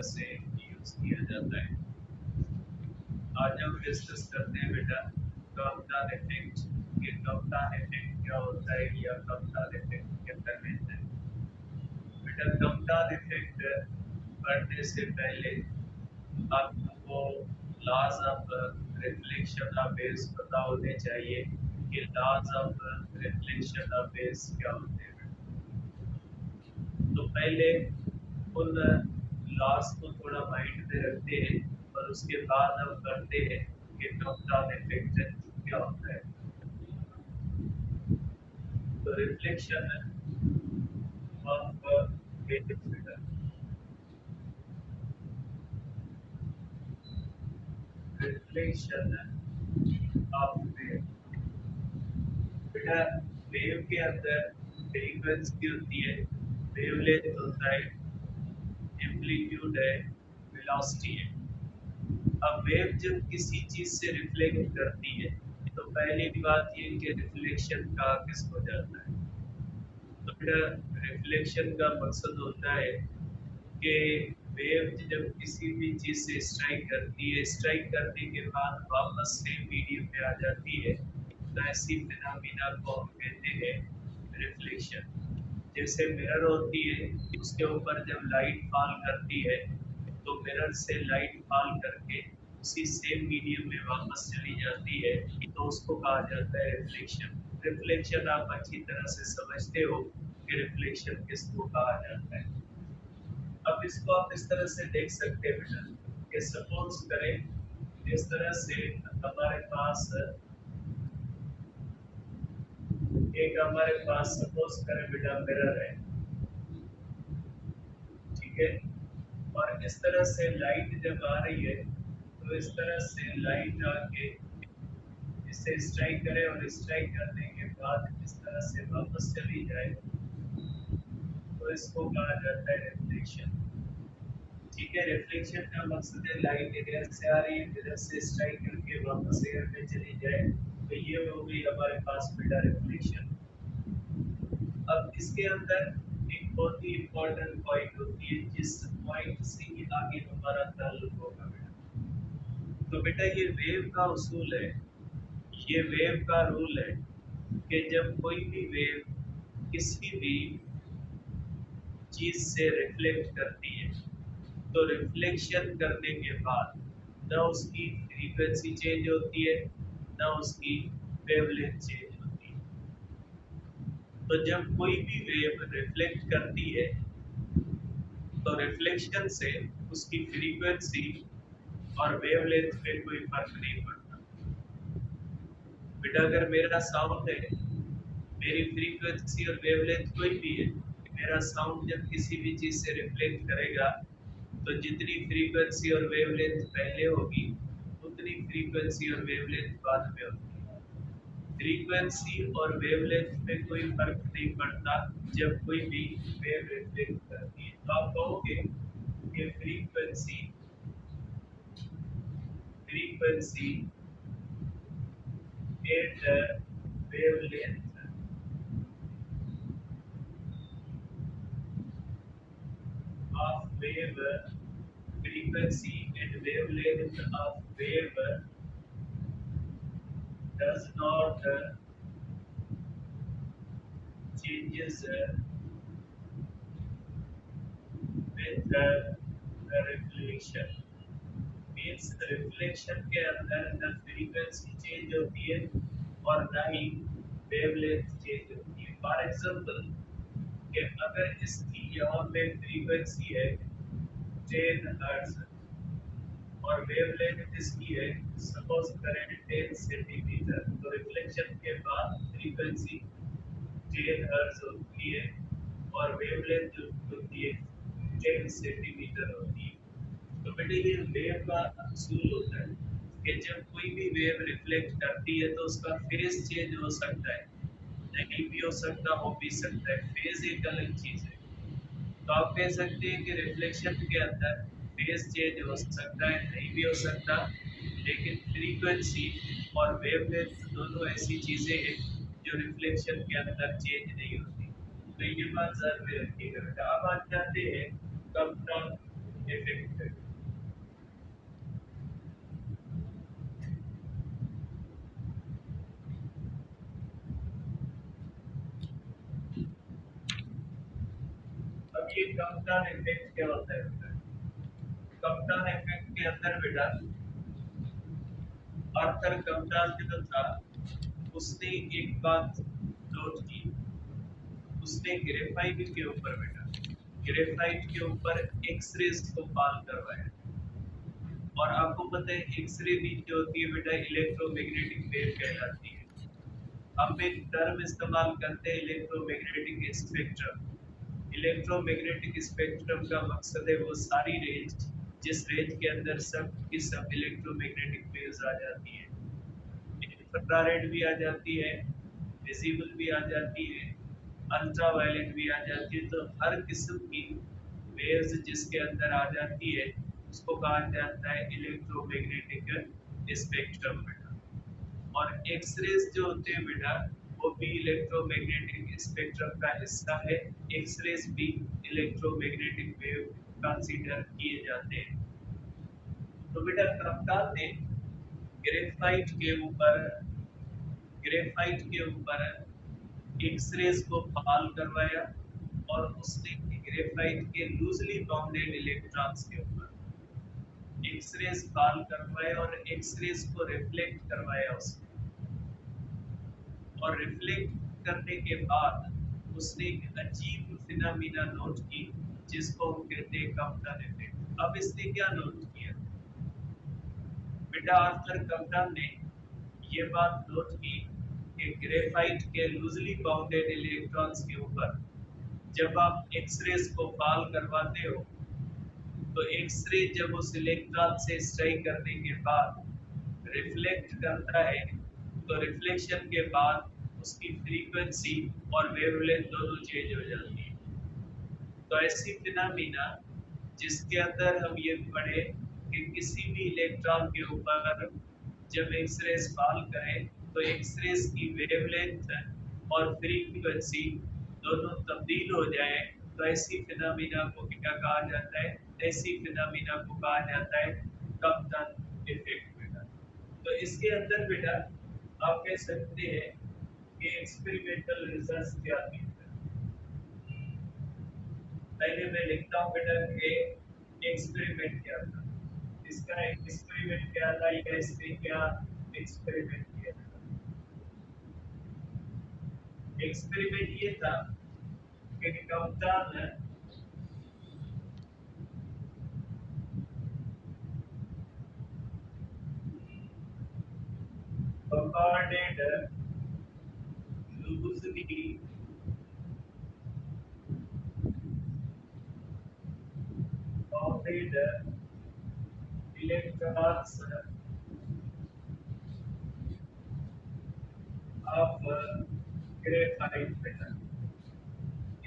से यूज किया जाता है। आज हम डिस्कस करते हैं बेटा कप्तान इफेक्ट। ये कप्तान इफेक्ट क्या होता है या कप्तान इफेक्ट क्या करते हैं। बेटा कप्तान इफेक्ट पढ़ने से पहले आपको laws of reflection of waves पता होने चाहिए कि laws of reflection of waves क्या होते हैं। तो पहले उन लॉस को थोड़ा माइंड में रखते हैं और उसके बाद हम करते हैं कि कप्तान इफेक्ट क्या होता है। तो reflection of reflection of wave. बेटा वेव के अंदर फ्रीक्वेंसी होती है, वेवलेंथ होता है, एम्पलीट्यूड है, वेलोसिटी है। अब वेव जब किसी चीज से रिफ्लेक्ट करती है तो पहली बात ये कि रिफ्लेक्शन का किसको जाता है। तो बेटा रिफ्लेक्शन का मकसद होता है कि वेव जब किसी भी चीज से स्ट्राइक करती है, स्ट्राइक करने के बाद वापस सेम मीडियम में आ जाती है, तो ऐसी फिनोमिना को हम कहते हैं रिफ्लेक्शन। जैसे मिरर होती है, उसके ऊपर जब लाइट फॉल करती है तो मिरर से लाइट फॉल करके उसी सेम मीडियम में वापस चली जाती है, तो उसको कहा जाता है रिफ्लेक्शन। रिफ्लेक्शन आप अच्छी तरह से समझते हो कि रिफ्लेक्शन किसको कहा जाता है। अब इसको आप इस तरह से देख सकते हैं बेटा कि सपोज करें इस तरह से हमारे पास सपोज करें बेटा मिरर है, ठीक है। और इस तरह से लाइट जब आ रही है तो इस तरह से लाइट आके इसे स्ट्राइक करे और स्ट्राइक करने के बाद इस तरह से वापस चली जाए, तो इसको कहा जाता है रिफ्लेक्शन। ठीक है, रिफ्लेक्शन का मकसद है लाइट एयर से आ रही है, मिरर से स्ट्राइक करके वापस एयर में चली जाए, तो ये हो गई हमारे पास बेटा रिफ्लेक्शन। अब इसके अंदर एक बहुत ही इम्पोर्टेंट पॉइंट होती है जिस पॉइंट से ही आगे हमारा ताल्लुक होगा बेटा। तो बेटा ये वेव का उसूल है, ये वेव का रूल है कि जब कोई भी वेव किसी भी चीज से रिफ्लेक्ट करती है तो रिफ्लेक्शन करने के बाद ना उसकी फ्रीक्वेंसी चेंज होती है, ना उसकी वेवलेंथ चेंज होती है। तो जब कोई भी वेव रिफ्लेक्ट करती है तो रिफ्लेक्शन से उसकी फ्रीक्वेंसी और वेवलेंथ पे कोई फर्क नहीं पड़ता। बेटा अगर मेरा साउंड है, मेरी फ्रीक्वेंसी और वेवलेंथ कोई भी है, मेरा साउंड जब किसी भी चीज से रिफ्लेक्ट करेगा तो जितनी फ्रीक्वेंसी और वेवलेंथ पहले होगी उतनी फ्रीक्वेंसी और वेवलेंथ बाद में होगी। फ्रीक्वेंसी और वेवलेंथ में कोई फर्क नहीं पड़ता जब कोई भी वेव रिफ्लेक्ट करती है। तो आप कहोगे कि frequency and wavelength of wave, frequency and wavelength of wave does not changes with reflection। Means reflection के अंदर न फ्रीक्वेंसी चेंज होती है और न ही वेवलेंथ चेंज होती है। फॉर एग्जांपल कि अगर इसकी यहाँ पे फ्रीक्वेंसी है 10 हर्ट्ज और वेवलेंथ इसकी है सपोज करें 10 सेंटीमीटर, तो रिफ्लेक्शन के बाद फ्रीक्वेंसी 10 हर्ट्ज होती है और वेवलेंथ जो होती है 10 सेंटीमीटर होती है। तो बेटे ये वेव का असूल होता है कि जब कोई भी वेव रिफ्लेक्ट करती है तो उसका फेज चेंज हो सकता है, नहीं भी हो सकता, हो भी सकता है। फेज एक अलग चीज है। तो आप कह सकते हैं कि रिफ्लेक्शन के अंदर फेज चेंज हो सकता है, नहीं भी हो सकता, लेकिन फ्रीक्वेंसी और वेवलेंथ दोनों ऐसी चीजें हैं जो रिफ्लेक्शन के अंदर चेंज नहीं होती। तो ये बात ध्यान में रखिएगा। अब आ जाते हैं कप्तान इफेक्ट। अब ये कप्तान इफेक्ट क्या होता है? कप्तान इफेक्ट के अंदर बेटा आर्थर कप्तान जो था उसने एक बात नोट की। उसने ग्रेफाइट के ऊपर बेटा ग्रेफाइट के ऊपर एक्सरेज को पाल करवाया। और आपको पता है एक्सरे भी जो होती है बेटा इलेक्ट्रोमैग्नेटिक वेव कहलाती है। हम एक टर्म इस्तेमाल करते हैं इलेक्ट्रोमैग्नेटिक स्पेक्ट्रम। इलेक्ट्रोमैग्नेटिक स्पेक्ट्रम का मकसद है वो सारी रेंज जिस रेंज के अंदर सब की सब इलेक्ट्रोमैग्नेटिक वेव्स आ जाती है। इंफ्रारेड भी आ जाती है, विजिबल भी आ जाती है, अल्ट्रावायलेट भी आ जाती है। तो हर किस्म की वेव्स जिसके अंदर आ जाती है उसको कहा जाता है इलेक्ट्रोमैग्नेटिक स्पेक्ट्रम बेटा। और एक्सरेज जो होते हैं बेटा वो भी इलेक्ट्रोमैग्नेटिक स्पेक्ट्रम का हिस्सा है। एक्सरेज भी इलेक्ट्रोमैग्नेटिक वेव कंसीडर किए जाते हैं। तो बेटा कप्तान ने ग्रेफाइट के ऊपर ग्रेफाइट के ऊपर एक्सरेज को पाल करवाया और उसने ग्रेफाइट के लूजली बाउंडेड इलेक्ट्रॉन्स के ऊपर एक्सरेज पाल करवाए और एक्सरेज को रिफ्लेक्ट करवाया उसने। और रिफ्लेक्ट करने के बाद उसने एक अजीब फिनोमेना नोट की जिसको हम कहते हैं कप्तान इफेक्ट। अब इसने क्या नोट किया? बेटा आर्थर कप्तान ने ये बात नोट की कि ग्रेफाइट के लूजली बाउंडेड इलेक्ट्रॉन्स के ऊपर जब आप एक्सरेज को पाल करवाते हो तो एक्सरे जब उस इलेक्ट्रॉन से स्ट्राइक करने के बाद रिफ्लेक्ट करता है तो रिफ्लेक्शन के बाद उसकी फ्रीक्वेंसी और वेवलेंथ दोनों चेंज हो जाती है। तो ऐसी फिनोमेना जिसके अंदर हम ये पढ़े कि किसी भी इलेक्ट्रॉन के ऊपर जब एक्सरेज फॉल करें तो एक्सरेज की वेवलेंथ और फ्रीक्वेंसी दोनों तब्दील हो जाए। तो ऐसी फिनोमेना को क्या कहा जाता है? ऐसी फिनोमेना को कहा जाता है कप्तान इफेक्ट बेटा। तो इसके अंदर बेटा आप कह सकते हैं कि एक्सपेरिमेंटल रिजल्ट्स क्या थे। पहले मैं लिखता हूँ बेटा कि एक्सपेरिमेंट क्या था, इसका एक्सपेरिमेंट क्या था या इसने क्या एक्सपेरिमेंट किया था। एक्सपेरिमेंट ये था कि कप्तान bombarded loosely bounded electrons of graphite metal।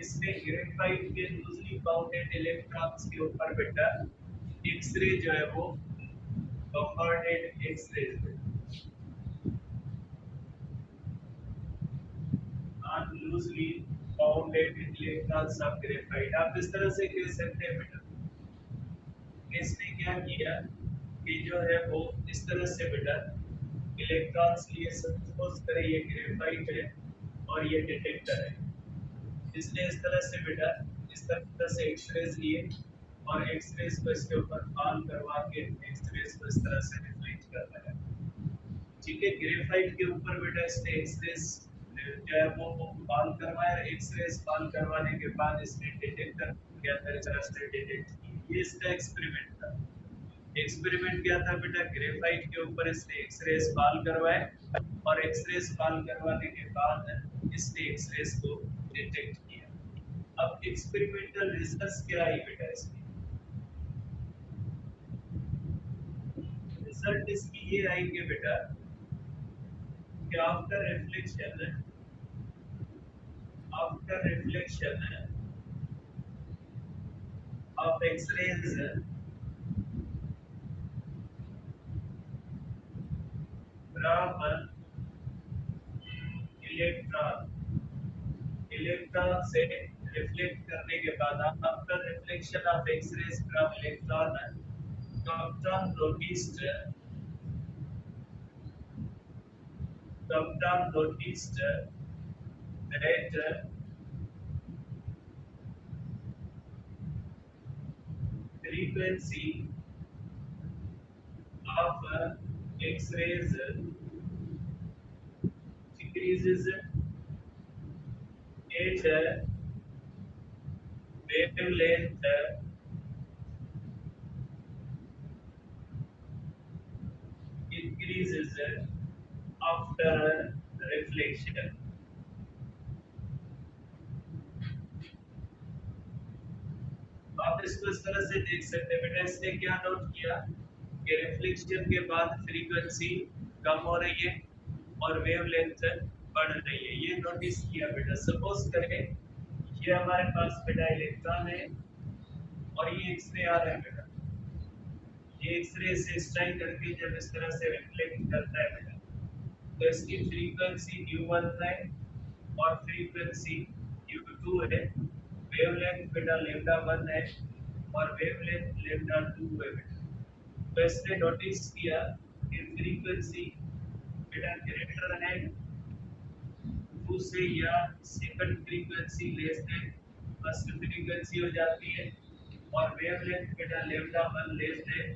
इसमें ग्रेफाइट के लूजली बाउंडेड इलेक्ट्रॉन्स के ऊपर बेटा एक्सरे जो है वो bombarded X-ray on loosely bounded electrons of graphite. आप इस तरह से कह सकते हैं बेटा इसने क्या किया कि जो है वो इस तरह से बेटा इलेक्ट्रॉन्स लिए सपोज करें ये ग्रेफाइट है और ये डिटेक्टर है। इसने इस तरह से बेटा इस तरह से एक्सरेज लिए और एक्सरेज को इसके ऊपर ऑन करवा के एक्सरेज को इस तरह से रिफ्लेक्ट करवाया। ठीक है, ग्रेफाइट के ऊपर बेटा इसने एक्सरेज जो है वो ऑन करवाया। एक्सरेज ऑन करवाने के बाद इसने डिटेक्टर के अंदर इस तरह से डिटेक्ट की। ये इसका एक्सपेरिमेंट था। एक्सपेरिमेंट क्या था बेटा? ग्रेफाइट के ऊपर इसने एक्सरेज पाल करवाए और एक्सरेज पाल करवाने के बाद इसने एक्सरेज को डिटेक्ट किया। अब एक्सपेरिमेंटल रिजल्ट्स क्या आई बेटा इसकी? रिजल्ट इसकी ये आएंगे बेटा कि after reflection of X-rays from electron से रिफ्लेक्ट करने के बाद after reflection of X-rays from electron, Compton noticed Compton noticed that frequency of X-rays decreases at wavelength increases after reflection. आप इसको इस तरह से देख सकते हैं बेटा, इसने क्या नोट किया कि रिफ्लेक्शन के बाद फ्रीक्वेंसी कम हो रही है और वेवलेंथ बढ़ रही है, ये नोटिस किया बेटा। सपोज करें ये हमारे पास बेटा इलेक्ट्रॉन है और ये एक्सरे आ रहा है बेटा, ये एक्सरे से स्ट्राइक करके जब इस तरह से रिफ्लेक्ट करता है बेटा, तो इसकी फ्रीक्वेंसी u1 है और फ्रीक्वेंसी u2 है, वेवलेंथ बेटा लैम्डा 1 है और वेवलेंथ लैम्डा 2 है बेटा। तो इसने नोटिस किया कि फ्रीक्वेंसी बेटा ग्रेटर है 2 से या second frequency less than first frequency हो जाती है और वेवलेंथ बेटा लैम्डा 1 लेस देन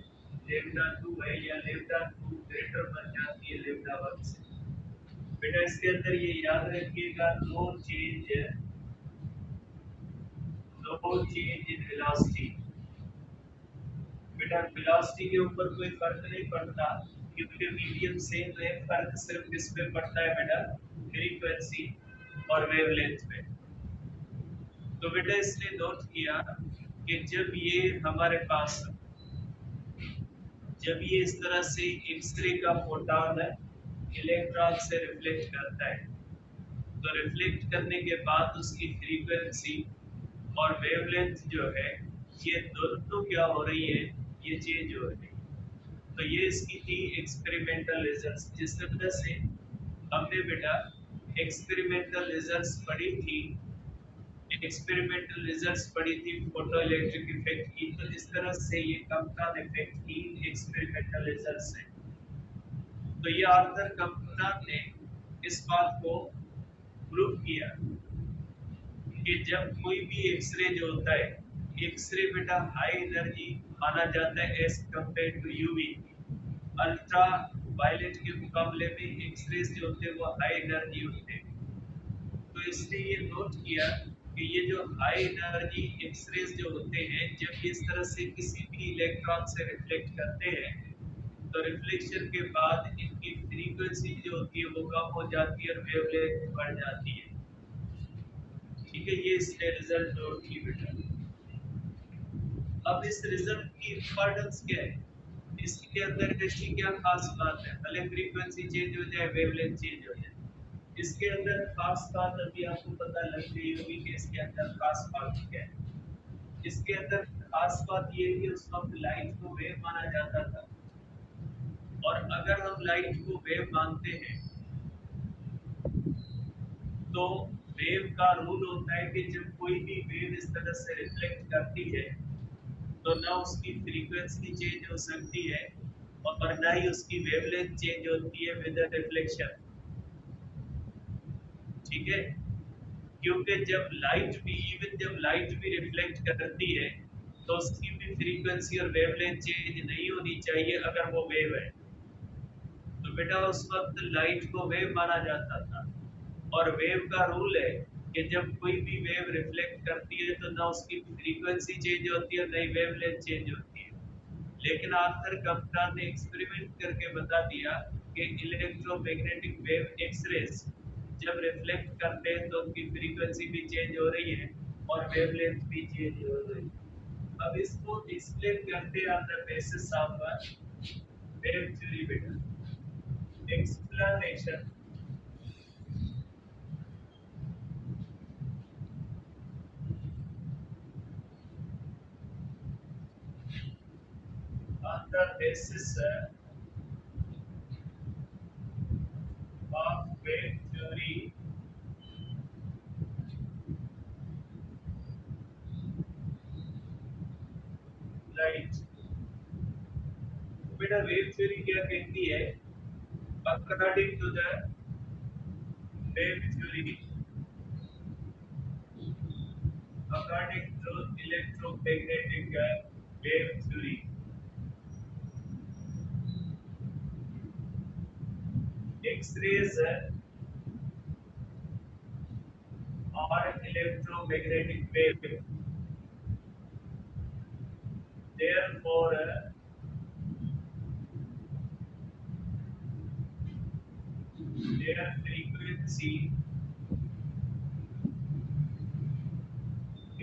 लैम्डा 2 है या लैम्डा 2 ग्रेटर बन जाती है लैम्डा 1 से। बेटा इसके अंदर ये याद रखिएगा, नो चेंज इन वेलोसिटी। बेटा वेलोसिटी के ऊपर कोई फर्क नहीं पड़ता क्योंकि मीडियम सेम है, फर्क सिर्फ किस पे पड़ता है बेटा, फ्रीक्वेंसी और वेवलेंथ पे। तो बेटा इसने नोट किया कि जब ये इस तरह से एक्सरे का फोटॉन इलेक्ट्रॉन से रिफ्लेक्ट करता है, तो रिफ्लेक्ट करने के बाद उसकी फ्रीक्वेंसी और वेवलेंथ जो है ये दोनों क्या हो रही है, ये चेंज हो रही है। तो ये इसकी थी एक्सपेरिमेंटल रिजल्ट्स। जिस तरह से हमने बेटा एक्सपेरिमेंटल रिजल्ट्स पढ़ी थी, एक्सपेरिमेंटल रिजल्ट्स पढ़ी थी फोटो इलेक्ट्रिक इफेक्ट की, तो इस तरह से ये कम्पटन इफेक्ट की एक्सपेरिमेंटल रिजल्ट्स है। तो ये आर्थर कम्पटन ने इस बात को प्रूव किया कि जब कोई भी एक्सरे जो होता है, एक्सरे बेटा हाई एनर्जी माना जाता है as compare to UV. Ultra violet के मुकाबले में एक्सरेज जो होते हैं वो हाई एनर्जी होते हैं। तो इसने ये नोट किया कि ये जो हाई एनर्जी एक्सरेज जो होते हैं, जब इस तरह से किसी भी इलेक्ट्रॉन से रिफ्लेक्ट करते हैं, तो रिफ्लेक्शन के बाद इनकी फ्रीक्वेंसी जो होती है वो कम हो जाती है और वेवलेंथ बढ़ जाती है। ठीक है, ये इसने रिजल्ट नोट की बेटा। अब इस रिजल्ट की इंपॉर्टेंस क्या है, इसके अंदर ऐसी क्या खास बात है, भले फ्रीक्वेंसी चेंज हो जाए वेवलेंथ चेंज हो जाए, इसके अंदर खास बात अभी आपको पता लग गई होगी कि इसके अंदर खास बात क्या है। इसके अंदर खास बात ये है कि उस वक्त लाइट को वेव माना जाता था, और अगर हम लाइट को वेव मानते हैं तो वेव का रूल होता है कि जब कोई भी वेव इस तरह से रिफ्लेक्ट करती है तो ना उसकी फ्रीक्वेंसी चेंज हो सकती है और ना ही उसकी वेवलेंथ चेंज होती है विद रिफ्लेक्शन। ठीक है, क्योंकि जब लाइट भी रिफ्लेक्ट करती है तो उसकी भी फ्रीक्वेंसी और वेवलेंथ चेंज नहीं होनी चाहिए अगर वो वेव है। तो बेटा उस वक्त लाइट को वेव माना जाता था, और वेव का रूल है कि जब कोई भी वेव रिफ्लेक्ट करती है तो ना उसकी फ्रीक्वेंसी चेंज होती है ना ही वेवलेंथ चेंज होती है। लेकिन आर्थर कम्पटन ने एक्सपेरिमेंट करके बता दिया कि इलेक्ट्रोमैग्नेटिक वेव एक्सरेज जब रिफ्लेक्ट करते हैं तो उनकी फ्रीक्वेंसी भी चेंज हो रही है और वेवलेंथ भी चेंज हो रही है। अब इसको एक्सप्लेन करते हैं on the basis of wave theory बेटा। Explanation on the basis of wave theory बेटा वेव थ्योरी क्या कहती है? According to the wave theory, according to electromagnetic wave theory, X-rays are electromagnetic wave. Therefore, their frequency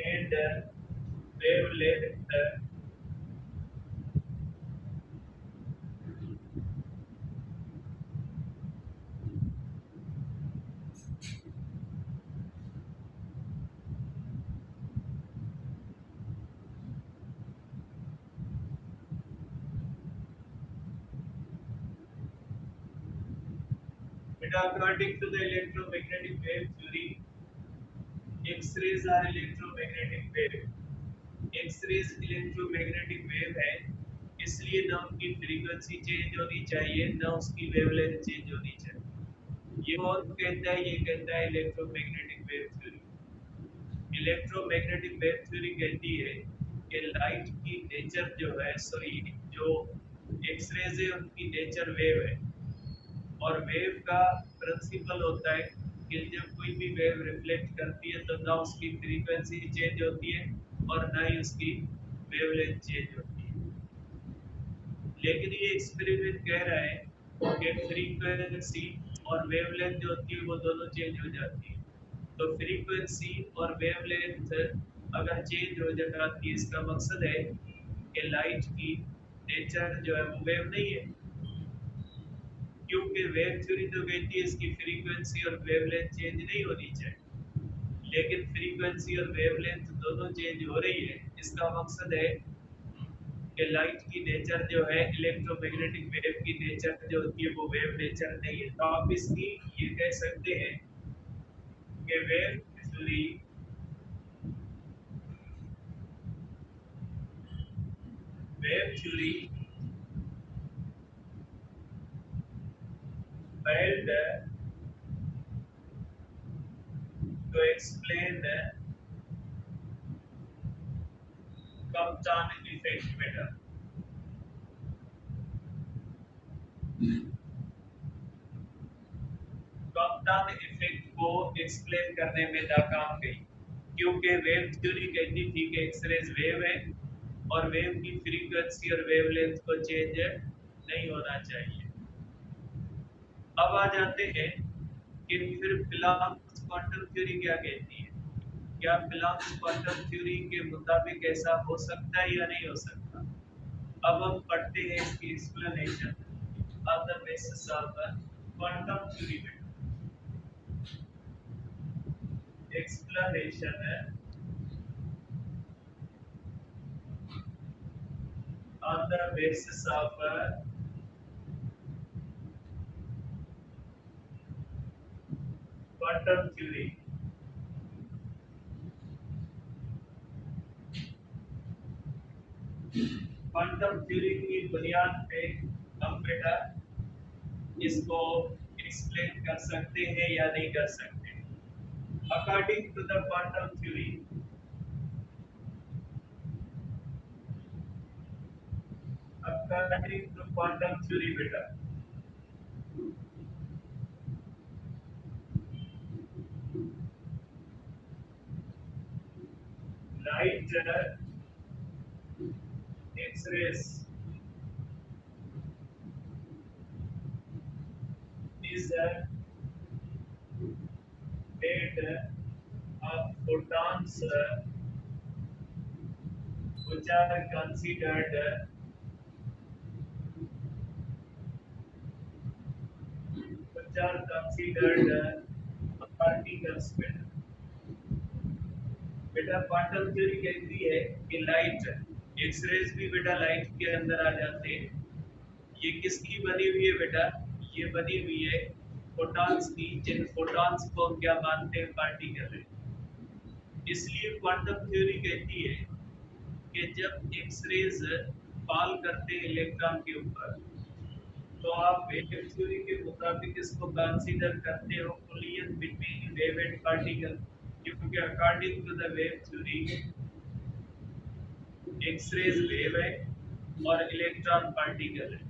and wavelength but according to the electromagnetic wave theory, X-rays are electromagnetic wave. X-rays electromagnetic wave है, इसलिए ना उनकी frequency change होनी चाहिए, ना उसकी wavelength change होनी चाहिए। ये कौन कहता है? ये कहता है electromagnetic wave theory. Electromagnetic wave theory कहती है कि लाइट की नेचर जो है, सॉरी, जो एक्सरेज है उनकी नेचर वेव है। और वेव का प्रिंसिपल होता है कि जब कोई भी वेव रिफ्लेक्ट करती है तो ना उसकी फ्रीक्वेंसी चेंज होती है और ना ही उसकी वेवलेंथ चेंज होती है। लेकिन ये एक्सपेरिमेंट कह रहा है कि फ्रीक्वेंसी और वेवलेंथ जो होती है वो दोनों चेंज हो जाती है। तो फ्रीक्वेंसी और वेवलेंथ अगर चेंज हो जाती है, इसका मकसद है कि लाइट की नेचर जो है वो वेव नहीं है, क्योंकि वेव थ्योरी तो कहती है इसकी फ्रीक्वेंसी और वेवलेंथ चेंज नहीं होनी चाहिए। लेकिन फ्रीक्वेंसी और वेवलेंथ दोनों चेंज हो रही है। इसका मकसद है कि लाइट की नेचर जो है, इलेक्ट्रोमैग्नेटिक वेव की नेचर जो होती है वो वेव नेचर नहीं है। तो आप इसकी ये कह सकते हैं कि wave theory failed to explain Compton effect better. Compton effect को एक्सप्लेन करने में नाकाम गई, क्योंकि वेव थ्योरी कहती थी कि एक्सरेज वेव है और वेव की फ्रीक्वेंसी और वेवलेंथ को चेंज नहीं होना चाहिए। अब आ जाते हैं कि फिर प्लैंक्स क्वांटम थ्योरी क्या कहती है। क्या प्लैंक्स क्वांटम थ्योरी के मुताबिक ऐसा हो सकता है या नहीं हो सकता? अब हम पढ़ते हैं इसकी explanation on the basis of quantum theory में। explanation on the basis of quantum theory। Quantum theory की बुनियाद पे हम बेटा इसको एक्सप्लेन कर सकते हैं या नहीं कर सकते। According to the quantum theory, according to quantum theory बेटा, light X-rays is made of photons which are considered particles बेटा। बेटा क्वांटम थ्योरी कहती है कि लाइट एक्सरेज भी बेटा लाइट के अंदर आ जाते हैं। ये किसकी बनी हुई है बेटा? ये बनी हुई है फोटॉन्स की, जिन फोटॉन्स को हम क्या मानते हैं? पार्टिकल है। इसलिए क्वांटम थ्योरी कहती है कि जब एक्सरेज फॉल करते हैं इलेक्ट्रॉन के ऊपर, तो आप वेव थ्योरी के मुताबिक इसको कंसीडर करते हो collision between wave and particle, क्योंकि according to the wave theory X-rays wave है और इलेक्ट्रॉन पार्टिकल है।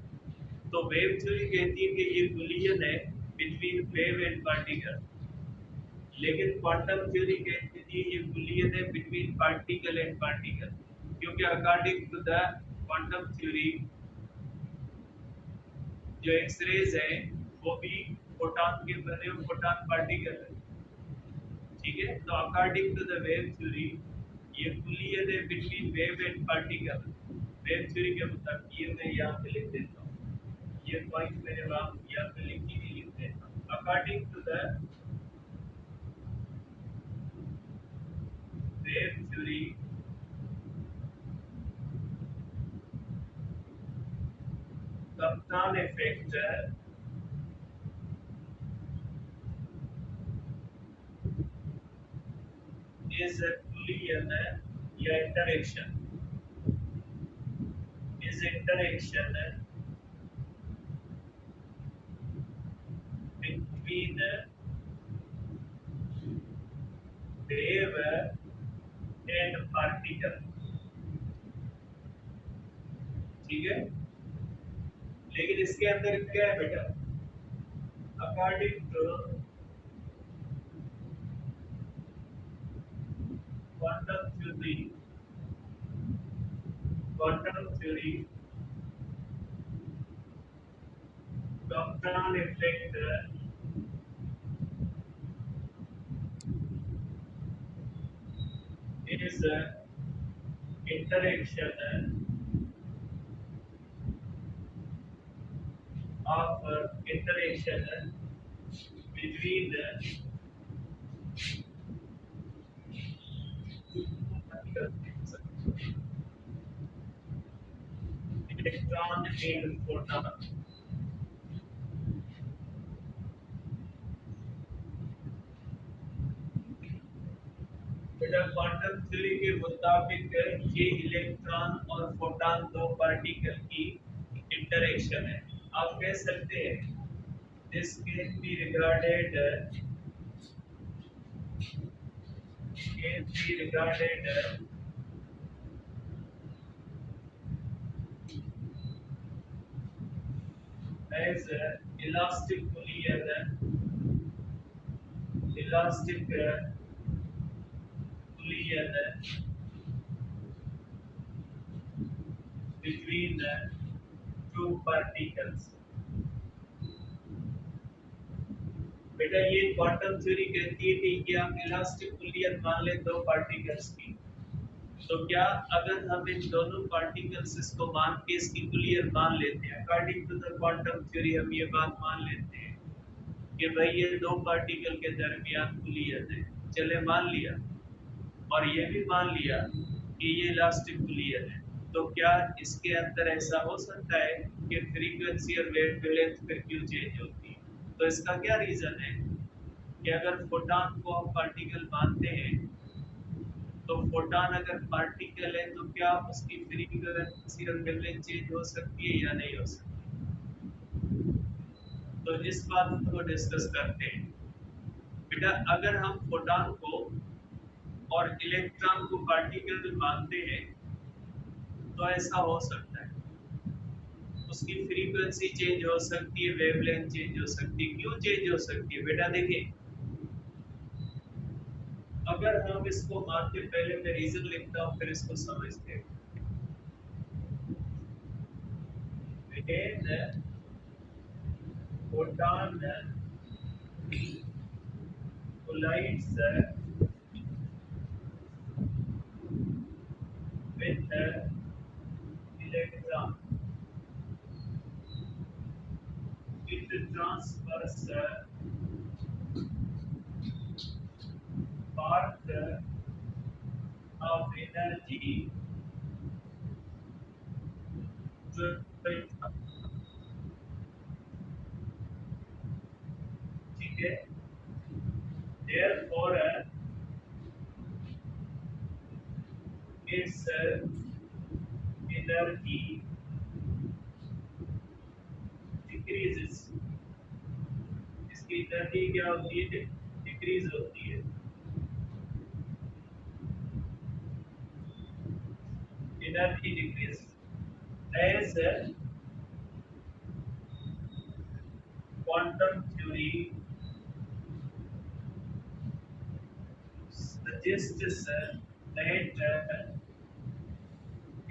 तो वेव थ्योरी कहती है कि ये कोलिजन है बिटवीन वेव एंड पार्टिकल, लेकिन क्वांटम थ्योरी कहती है ये कोलिजन है बिटवीन पार्टिकल एंड पार्टिकल, क्योंकि according to the quantum theory जो एक्सरेज है वो भी फोटॉन के बने हुए फोटॉन पार्टिकल है। ठीक है, तो according to the wave theory ये कोलिजन है between wave and particle. Wave theory के मुताबिक ये मैं यहाँ पे लिख देता हूँ, ये पॉइंट मैंने वहाँ यहाँ पे लिख ही लिख देता हूँ। According to the wave theory Kaplan effect is a collision या interaction between wave and particle। ठीक है, लेकिन इसके अंदर क्या है बेटा, according to quantum theory, quantum theory Kaplan effect is interaction of interaction between electron and photon। बेटा क्वांटम थ्योरी के मुताबिक ये इलेक्ट्रॉन और फोटॉन दो पार्टिकल की इंटरेक्शन है। आप कह सकते हैं this can be regarded as elastic collision, elastic collision between two particles। बेटा ये क्वांटम थ्योरी कहती है कि क्या हम इलास्टिक कोलिजन मान लें दो पार्टिकल्स की, तो क्या अगर हम इन दोनों पार्टिकल्स इसको मान के इसकी कोलिजन मान लेते हैं, according to the quantum theory हम ये बात मान लेते हैं कि भाई ये दो पार्टिकल के दरमियान कोलिजन है, चले मान लिया, और ये भी मान लिया कि ये इलास्टिक कोलिजन है, तो क्या इसके अंदर ऐसा हो सकता है कि फ्रीक्वेंसी और वेवलेंथ फिर क्यों चेंज होती है? तो इसका क्या रीजन है कि अगर फोटॉन को हम पार्टिकल मानते हैं, तो फोटॉन अगर पार्टिकल है तो क्या उसकी फ्रीक्वेंसी और वेवलेंथ चेंज हो सकती है या नहीं हो सकती? तो इस बात को डिस्कस करते हैं। बेटा अगर हम फोटॉन को और इलेक्ट्रॉन को पार्टिकल मानते हैं तो ऐसा हो सकता है, उसकी फ्रीक्वेंसी चेंज हो सकती है, वेवलेंथ चेंज हो सकती है। क्यों चेंज हो सकती है बेटा? देखिए, अगर हम इसको मानते, पहले मैं रीजन लिखता हूं फिर इसको समझते हैं। Photon collides with electron, it transfers part of energy to ठीक है, therefore its energy एनर्जी क्या होती है, डिक्रीज होती है। Energy decrease as quantum theory suggests that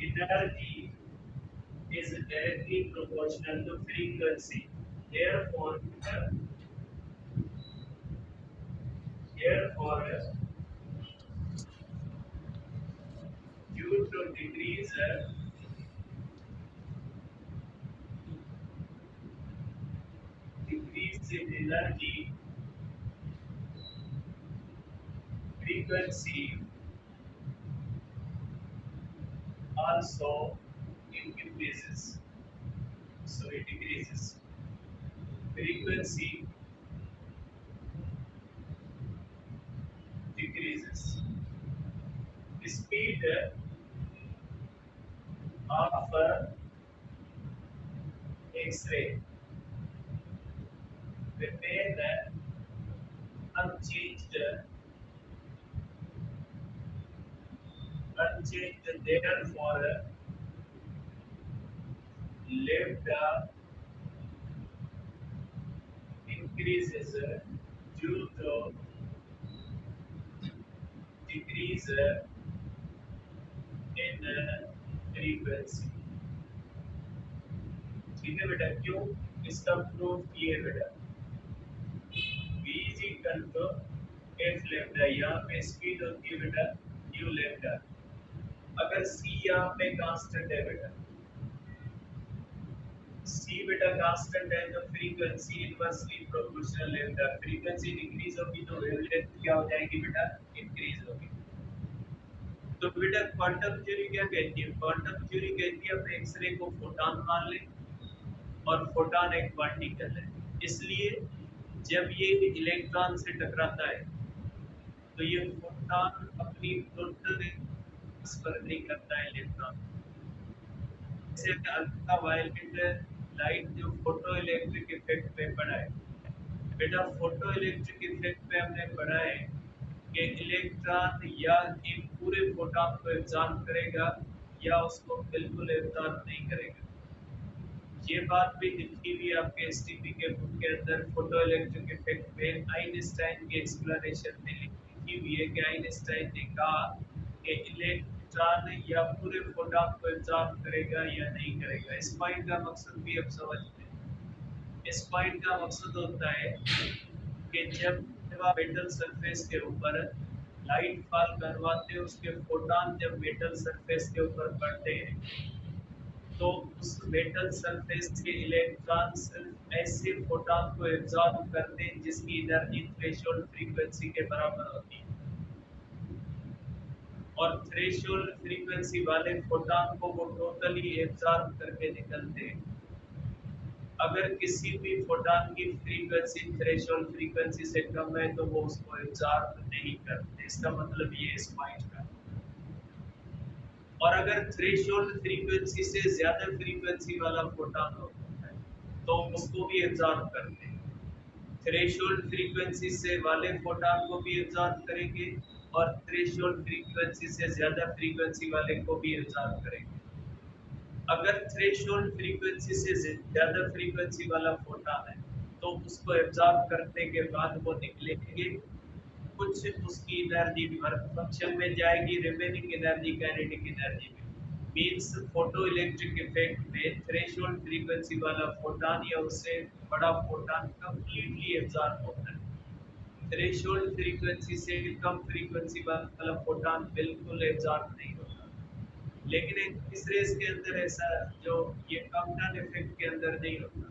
energy is directly proportional to frequency. Therefore, due to decrease in energy, frequency also increases. So it decreases. Frequency decreases. Speed of X-ray remain unchanged, therefore lambda increases due to decrease in frequency. ठीक है बेटा, क्यों इसका proof ये बेटा, v is equal to f lambda, यहाँ पे speed होती है बेटा u lambda। अगर c यहाँ पे कांस्टेंट है बेटा, c बेटा कांस्टेंट है तो frequency inversely proportional lambda, frequency decrease होगी तो वेवलेंथ क्या हो जाएगी बेटा, इंक्रीज होगी। तो बेटा क्वांटम थ्योरी क्या कहती है, क्वांटम थ्योरी कहती है अपने एक्सरे को फोटॉन मान ले और फोटॉन एक पार्टिकल है, इसलिए जब ये इलेक्ट्रॉन से टकराता है तो ये फोटॉन अपनी टोटल ट्रांसफर नहीं करता है इलेक्ट्रॉन। जैसे अल्ट्रा वायलेट लाइट जो फोटो इलेक्ट्रिक इफेक्ट में पड़ा है बेटा, फोटो इलेक्ट्रिक इफेक्ट में हमने पढ़ा है कि इलेक्ट्रॉन या एक पूरे फोटॉन को एब्जॉर्ब करेगा या उसको बिल्कुल एब्जॉर्ब नहीं करेगा। ये बात भी लिखी हुई आपके एसटीपी के बुक के अंदर, फोटो इलेक्ट्रिक इफेक्ट में आइंस्टाइन की एक्सप्लेनेशन में लिखी हुई है कि आइंस्टाइन ने कहा कि इलेक्ट्रॉन या पूरे फोटॉन को एब्जॉर्ब करेगा या नहीं करेगा। इस पॉइंट का मकसद भी अब समझते हैं। इस पॉइंट का मकसद होता है कि जब आप मेटल सरफेस के ऊपर लाइट फॉल करवाते हो, उसके फोटॉन जब मेटल सरफेस के ऊपर पड़ते हैं तो उस मेटल सरफेस के इलेक्ट्रॉन सिर्फ ऐसे फोटॉन को एब्जॉर्ब करते हैं जिसकी एनर्जी थ्रेशोल्ड फ्रीक्वेंसी के बराबर होती है, और थ्रेशोल्ड फ्रीक्वेंसी वाले फोटॉन को वो टोटली एब्जॉर्ब करके निकलते हैं। अगर किसी भी फोटॉन की फ्रीक्वेंसी थ्रेशोल्ड फ्रीक्वेंसी से कम है तो वो उसको एब्जॉर्ब नहीं करते, इसका मतलब ये इस पॉइंट का। और अगर थ्रेशोल्ड फ्रीक्वेंसी से ज्यादा फ्रीक्वेंसी वाला फोटॉन होता है तो उसको भी एब्जॉर्ब करते हैं। थ्रेशोल्ड फ्रीक्वेंसी से वाले फोटॉन को भी एब्जॉर्ब करेंगे और थ्रेशोल्ड फ्रीक्वेंसी से ज्यादा फ्रीक्वेंसी वाले को भी एब्जॉर्ब करेंगे। अगर थ्रेशोल्ड फ्रीक्वेंसी से ज्यादा फ्रीक्वेंसी वाला फोटॉन है तो उसको एब्जॉर्ब करने के बाद वो निकलेंगे, कुछ उसकी एनर्जी वर्क फंक्शन में जाएगी, रिमेनिंग एनर्जी काइनेटिक एनर्जी में। मींस फोटो इलेक्ट्रिक इफेक्ट में थ्रेशोल्ड फ्रीक्वेंसी वाला फोटॉन या उससे बड़ा फोटॉन कंप्लीटली एब्जॉर्ब होता है। थ्रेशोल्ड फ्रीक्वेंसी से कम फ्रीक्वेंसी वाला फोटॉन बिल्कुल एब्जॉर्ब नहीं होता। लेकिन एक तीसरे इसके अंदर ऐसा जो ये कम्पटन इफेक्ट के अंदर नहीं होता।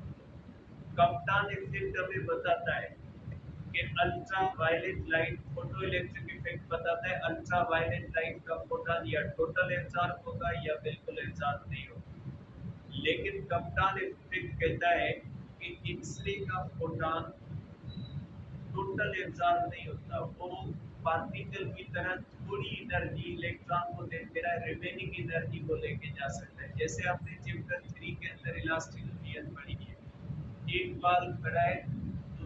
कम्पटन इफेक्ट हमें बताता है कि ultra violet light, photo electric effect बताता है अल्ट्रा वायलेट लाइट का फोटॉन या टोटल एब्जॉर्ब होगा या बिल्कुल एब्जॉर्ब नहीं होगा। लेकिन कम्पटन इफेक्ट कहता है कि एक्सरे का फोटॉन टोटल एब्जॉर्ब नहीं होता, वो पार्टिकल की तरह थोड़ी एनर्जी इलेक्ट्रॉन को देते रहा, रिमेनिंग एनर्जी को लेके जा सकता है। जैसे आपने चैप्टर 3 के अंदर इलास्टिक मीडियम पढ़ी है, एक बाल खड़ा है,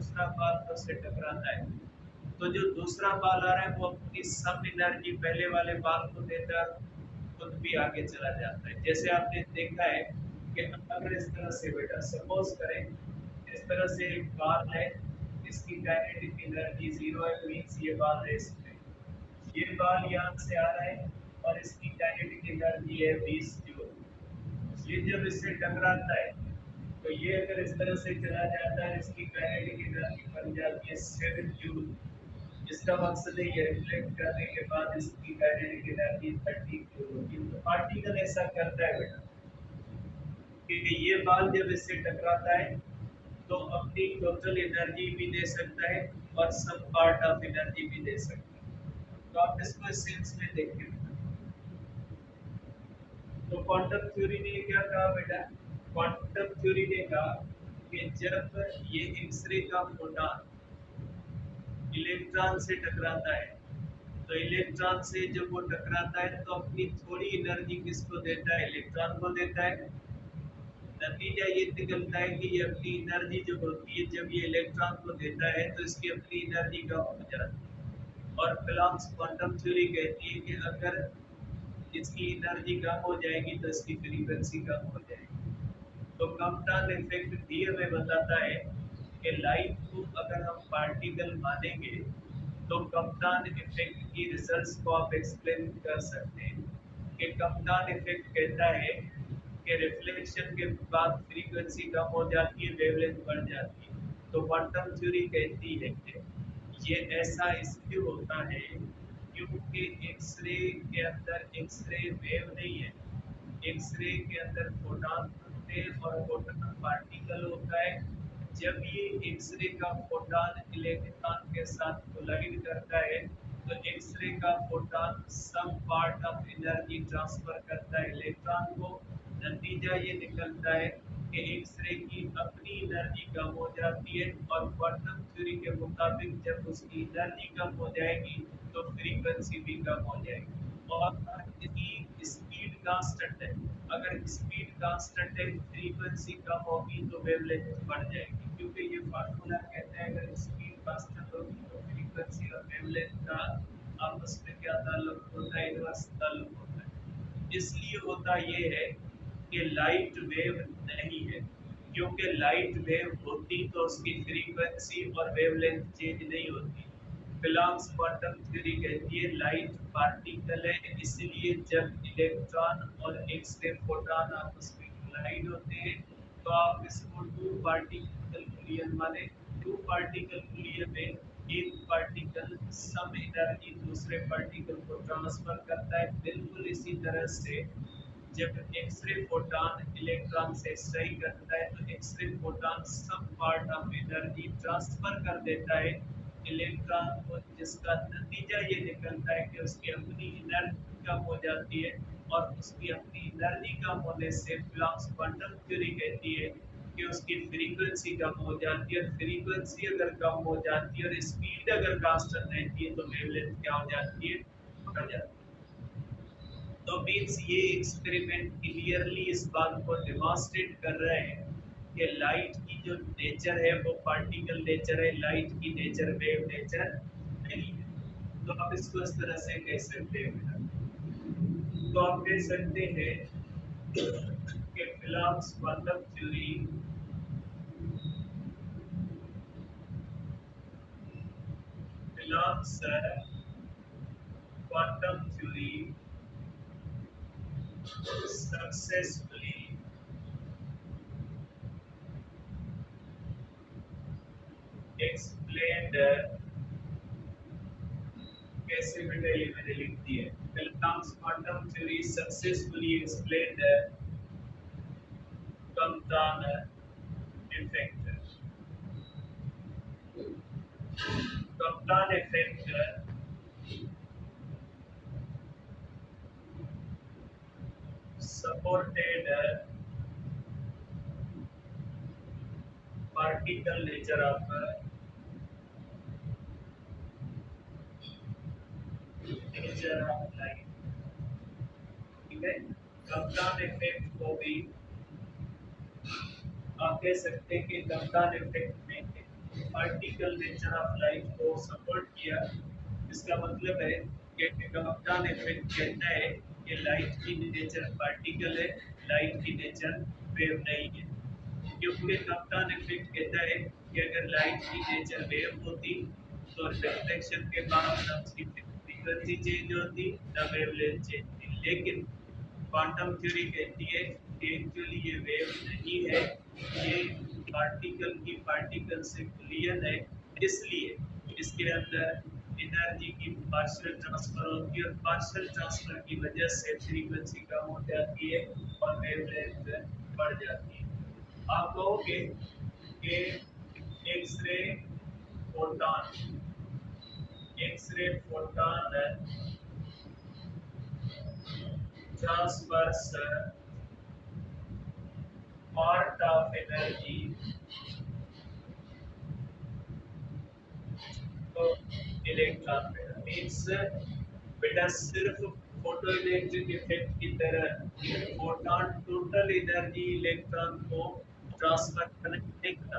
दूसरा बाल तो उससे टकराता है, तो जो दूसरा बाल आ रहा है वो अपनी सब एनर्जी पहले वाले बाल को देता है, खुद भी आगे चला जाता है। जैसे आपने देखा है कि अगर इस तरह से बेटा सपोज करें, इस तरह से एक बाल है, इसकी काइनेटिक एनर्जी 0 है, मींस ये बाल रेस में, ये बाल यहाँ से आ रहा है और इसकी काइनेटिक एनर्जी है 20 जूल। ये जब इससे टकराता है तो ये अगर इस तरह से चला जाता है, इसकी काइनेटिक एनर्जी बन जाती है 7 जूल। इसका मकसद है ये रिफ्लेक्ट करने के बाद इसकी काइनेटिक एनर्जी 30 जूल होगी। तो पार्टिकल ऐसा करता है बेटा कि ये बाल जब इससे टकराता है तो अपनी टोटल एनर्जी भी दे सकता है और सब पार्ट ऑफ एनर्जी भी दे सकता है। तो आप इसको इस सेंस में देखिए। तो क्वांटम थ्योरी ने क्या कहा बेटा, क्वांटम थ्योरी ने कहा कि जब ये एक्सरे का फोटॉन इलेक्ट्रॉन से टकराता है, तो इलेक्ट्रॉन से जब वो टकराता है तो अपनी थोड़ी एनर्जी किसको देता है, इलेक्ट्रॉन को देता है। नतीजा ये निकलता है कि ये अपनी एनर्जी जो होती है जब ये इलेक्ट्रॉन को देता है तो इसकी अपनी एनर्जी कम हो जाती है। और कलाम्स क्वांटम थ्योरी कहती है कि अगर इसकी एनर्जी कम हो जाएगी तो इसकी फ्रीक्वेंसी कम हो जाएगी। तो कम्पटन इफेक्ट भी हमें बताता है कि लाइट को अगर हम पार्टिकल मानेंगे तो कम्पटन इफेक्ट की रिजल्ट्स को आप एक्सप्लेन कर सकते हैं कि कम्पटन इफेक्ट कहता है कि रिफ्लेक्शन के बाद फ्रीक्वेंसी कम हो जाती है, वेवलेंथ बढ़ जाती है। तो क्वांटम थ्योरी कहती है कि ये ऐसा इसलिए होता है क्योंकि एक्सरे के अंदर एक्सरे वेव नहीं है, एक्सरे के अंदर फोटॉन होते हैं और फोटॉन पार्टिकल होता है। जब ये एक्सरे का फोटॉन इलेक्ट्रॉन के साथ कोलाइड करता है तो एक्सरे का photon some part of energy transfer करता है इलेक्ट्रॉन को। नतीजा ये निकलता है कि एक्सरे की अपनी एनर्जी कम हो जाती है और क्वांटम थ्योरी के मुताबिक जब उसकी एनर्जी कम हो जाएगी तो फ्रीक्वेंसी भी कम हो जाएगी। और इसकी स्पीड कांस्टेंट है, अगर स्पीड कांस्टेंट है फ्रीक्वेंसी कम होगी तो वेवलेंथ बढ़ जाएगी, क्योंकि ये फार्मूला कहता है अगर स्पीड कांस्टेंट होगी तो फ्रीक्वेंसी और वेवलेंथ का आपस में क्या ताल्लुक होता है, इनवर्स ताल्लुक होता है। इसलिए होता ये है कि लाइट वेव नहीं है, क्योंकि लाइट वेव होती तो उसकी फ्रीक्वेंसी और वेवलेंथ चेंज नहीं होती। कलाम्स क्वांटम थ्योरी कहती है लाइट पार्टिकल है, इसलिए जब इलेक्ट्रॉन और एक्सरे फोटॉन आपस में कोलाइड होते हैं तो आप इसको टू पार्टिकल कुलियन माने। टू पार्टिकल कुलियन में एक पार्टिकल सम एनर्जी दूसरे पार्टिकल को ट्रांसफर करता है। बिल्कुल इसी तरह से जब एक्सरे फोटॉन इलेक्ट्रॉन से स्ट्राइक करता है तो एक्सरे फोटॉन सब पार्ट ऑफ एनर्जी ट्रांसफर कर देता है इलेक्ट्रॉन को, जिसका नतीजा ये निकलता है कि उसकी अपनी एनर्जी कम हो जाती है और उसकी अपनी एनर्जी कम होने से प्लॉन्क्स क्वांटम थ्योरी कहती है कि उसकी फ्रीक्वेंसी कम हो जाती है। फ्रीक्वेंसी अगर कम हो जाती है और स्पीड अगर कांस्टेंट रहती है तो वेवलेंथ क्या हो जाती है, बढ़ जाती है। तो मीन्स ये एक्सपेरिमेंट क्लियरली इस बात को डिमॉन्स्ट्रेट कर रहे हैं कि लाइट की जो नेचर है वो पार्टिकल नेचर है, लाइट की नेचर वेव नेचर नहीं है। तो आप इसको इस तरह से कह सकते हैं। तो आप कह सकते हैं कि फिलाम्स क्वांटम थ्योरी फिलाम्स क्वांटम थ्योरी सक्सेसफुली explained कैसे बेटा ये मैंने लिख दिया है। Pelotons quantum theory successfully explained the Compton effect. Compton effect supported particle nature of light। ठीक है, Compton effect को भी आप कह सकते हैं कि Compton effect में पार्टिकल नेचर ऑफ लाइट को सपोर्ट किया। इसका मतलब है कि कप्तान इफेक्ट कहता है कि लाइट की नेचर पार्टिकल है, लाइट की नेचर वेव नहीं है। क्योंकि कप्तान इफेक्ट कहता है कि अगर लाइट की नेचर वेव होती तो रिफ्लेक्शन के बाद न उसकी फ्रीक्वेंसी चेंज होती न वेवलेंथ चेंज होती, लेकिन क्वांटम थ्योरी कहती है कि एक्चुअली ये वेव नहीं है, ये पार्टिकल की पार्टिकल से कोलिजन है, इसलिए इसके अंदर एनर्जी की पार्शियल ट्रांसफर होती है और पार्शियल ट्रांसफर की वजह से फ्रीक्वेंसी कम हो जाती है और वेवलेंथ बढ़ जाती है। आप कहोगे कि X-ray photon, X-ray photon transfers part of energy तो इलेक्ट्रॉन पे मीन्स बेटा सिर्फ फोटो इलेक्ट्रिक इफेक्ट की तरह फोटॉन टोटल एनर्जी इलेक्ट्रॉन को ट्रांसफर नहीं करता।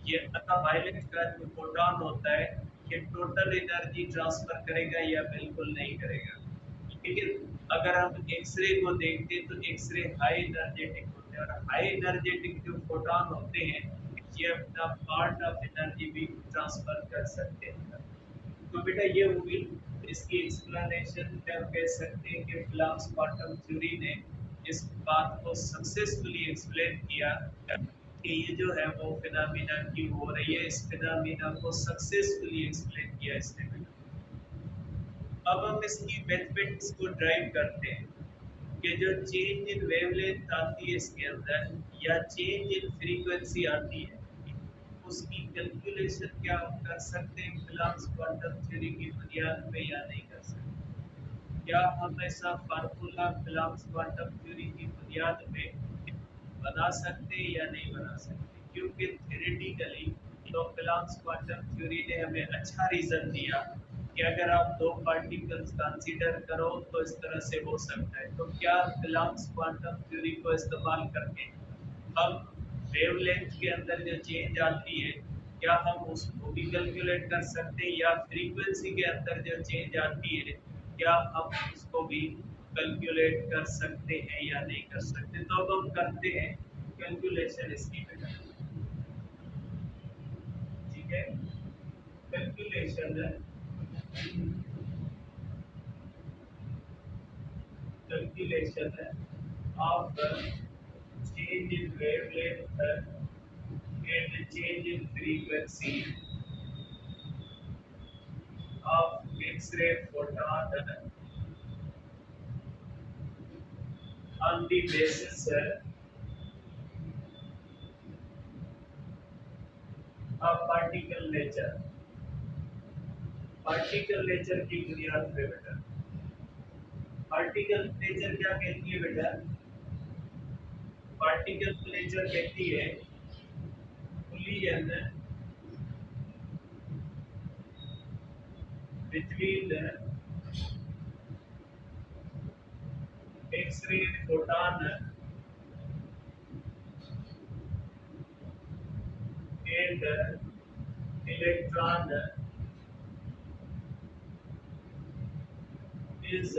ये अल्ट्रावायलेट का जो फोटॉन होता है ये टोटल एनर्जी ट्रांसफर करेगा या बिल्कुल नहीं करेगा। लेकिन अगर हम एक्सरे को देखते हैं तो एक्सरे हाई एनर्जेटिक होते हैं और हाई एनर्जेटिक जो फोटॉन होते हैं ये अपना पार्ट ऑफ एनर्जी भी ट्रांसफर कर सकते हैं। तो बेटा ये होगी इसकी एक्सप्लेनेशन। हम कह सकते हैं कि प्लैंक्स क्वांटम थ्योरी ने इस बात को सक्सेसफुली एक्सप्लेन किया कि ये जो है वो फिनोमेना की हो रही है, इस फिनोमेना को सक्सेसफुली एक्सप्लेन किया इसने। अब हम इसकी मैथमेटिक्स को ड्राइव करते हैं कि जो चेंज इन वेवलेंथ आती है इसके अंदर या चेंज इन फ्रीक्वेंसी आती है उसकी कैलकुलेशन क्या हम कर सकते हैं प्लैंक्स क्वांटम थ्योरी की बुनियाद पे या नहीं कर सकते। क्या हम ऐसा फार्मूला प्लैंक्स क्वांटम थ्योरी की बुनियाद पे बना सकते हैं या नहीं बना सकते, क्योंकि थ्योरेटिकली तो प्लैंक्स क्वांटम थ्योरी ने हमें अच्छा रीजन दिया कि अगर आप दो पार्टिकल्स कंसीडर करो तो इस तरह से हो सकता है। तो क्या प्लैंक्स क्वांटम थ्योरी को इस्तेमाल करके हम वेवलेंथ के अंदर जो चेंज आती है क्या हम उसको भी कैलकुलेट कर सकते हैं, या फ्रीक्वेंसी के अंदर जो चेंज आती है क्या हम उसको भी कैलकुलेट कर सकते हैं या नहीं कर सकते। तो अब हम करते हैं कैलकुलेशन इसकी बेटा, ठीक है। Calculation calculation of change in wavelength and change in frequency of X-ray photon on the basis of particle nature। Particle nature की बुनियाद पे बेटा, पार्टिकल नेचर क्या कहती है बेटा, पार्टिकल नेचर कहती है collision between X-ray photon and electron is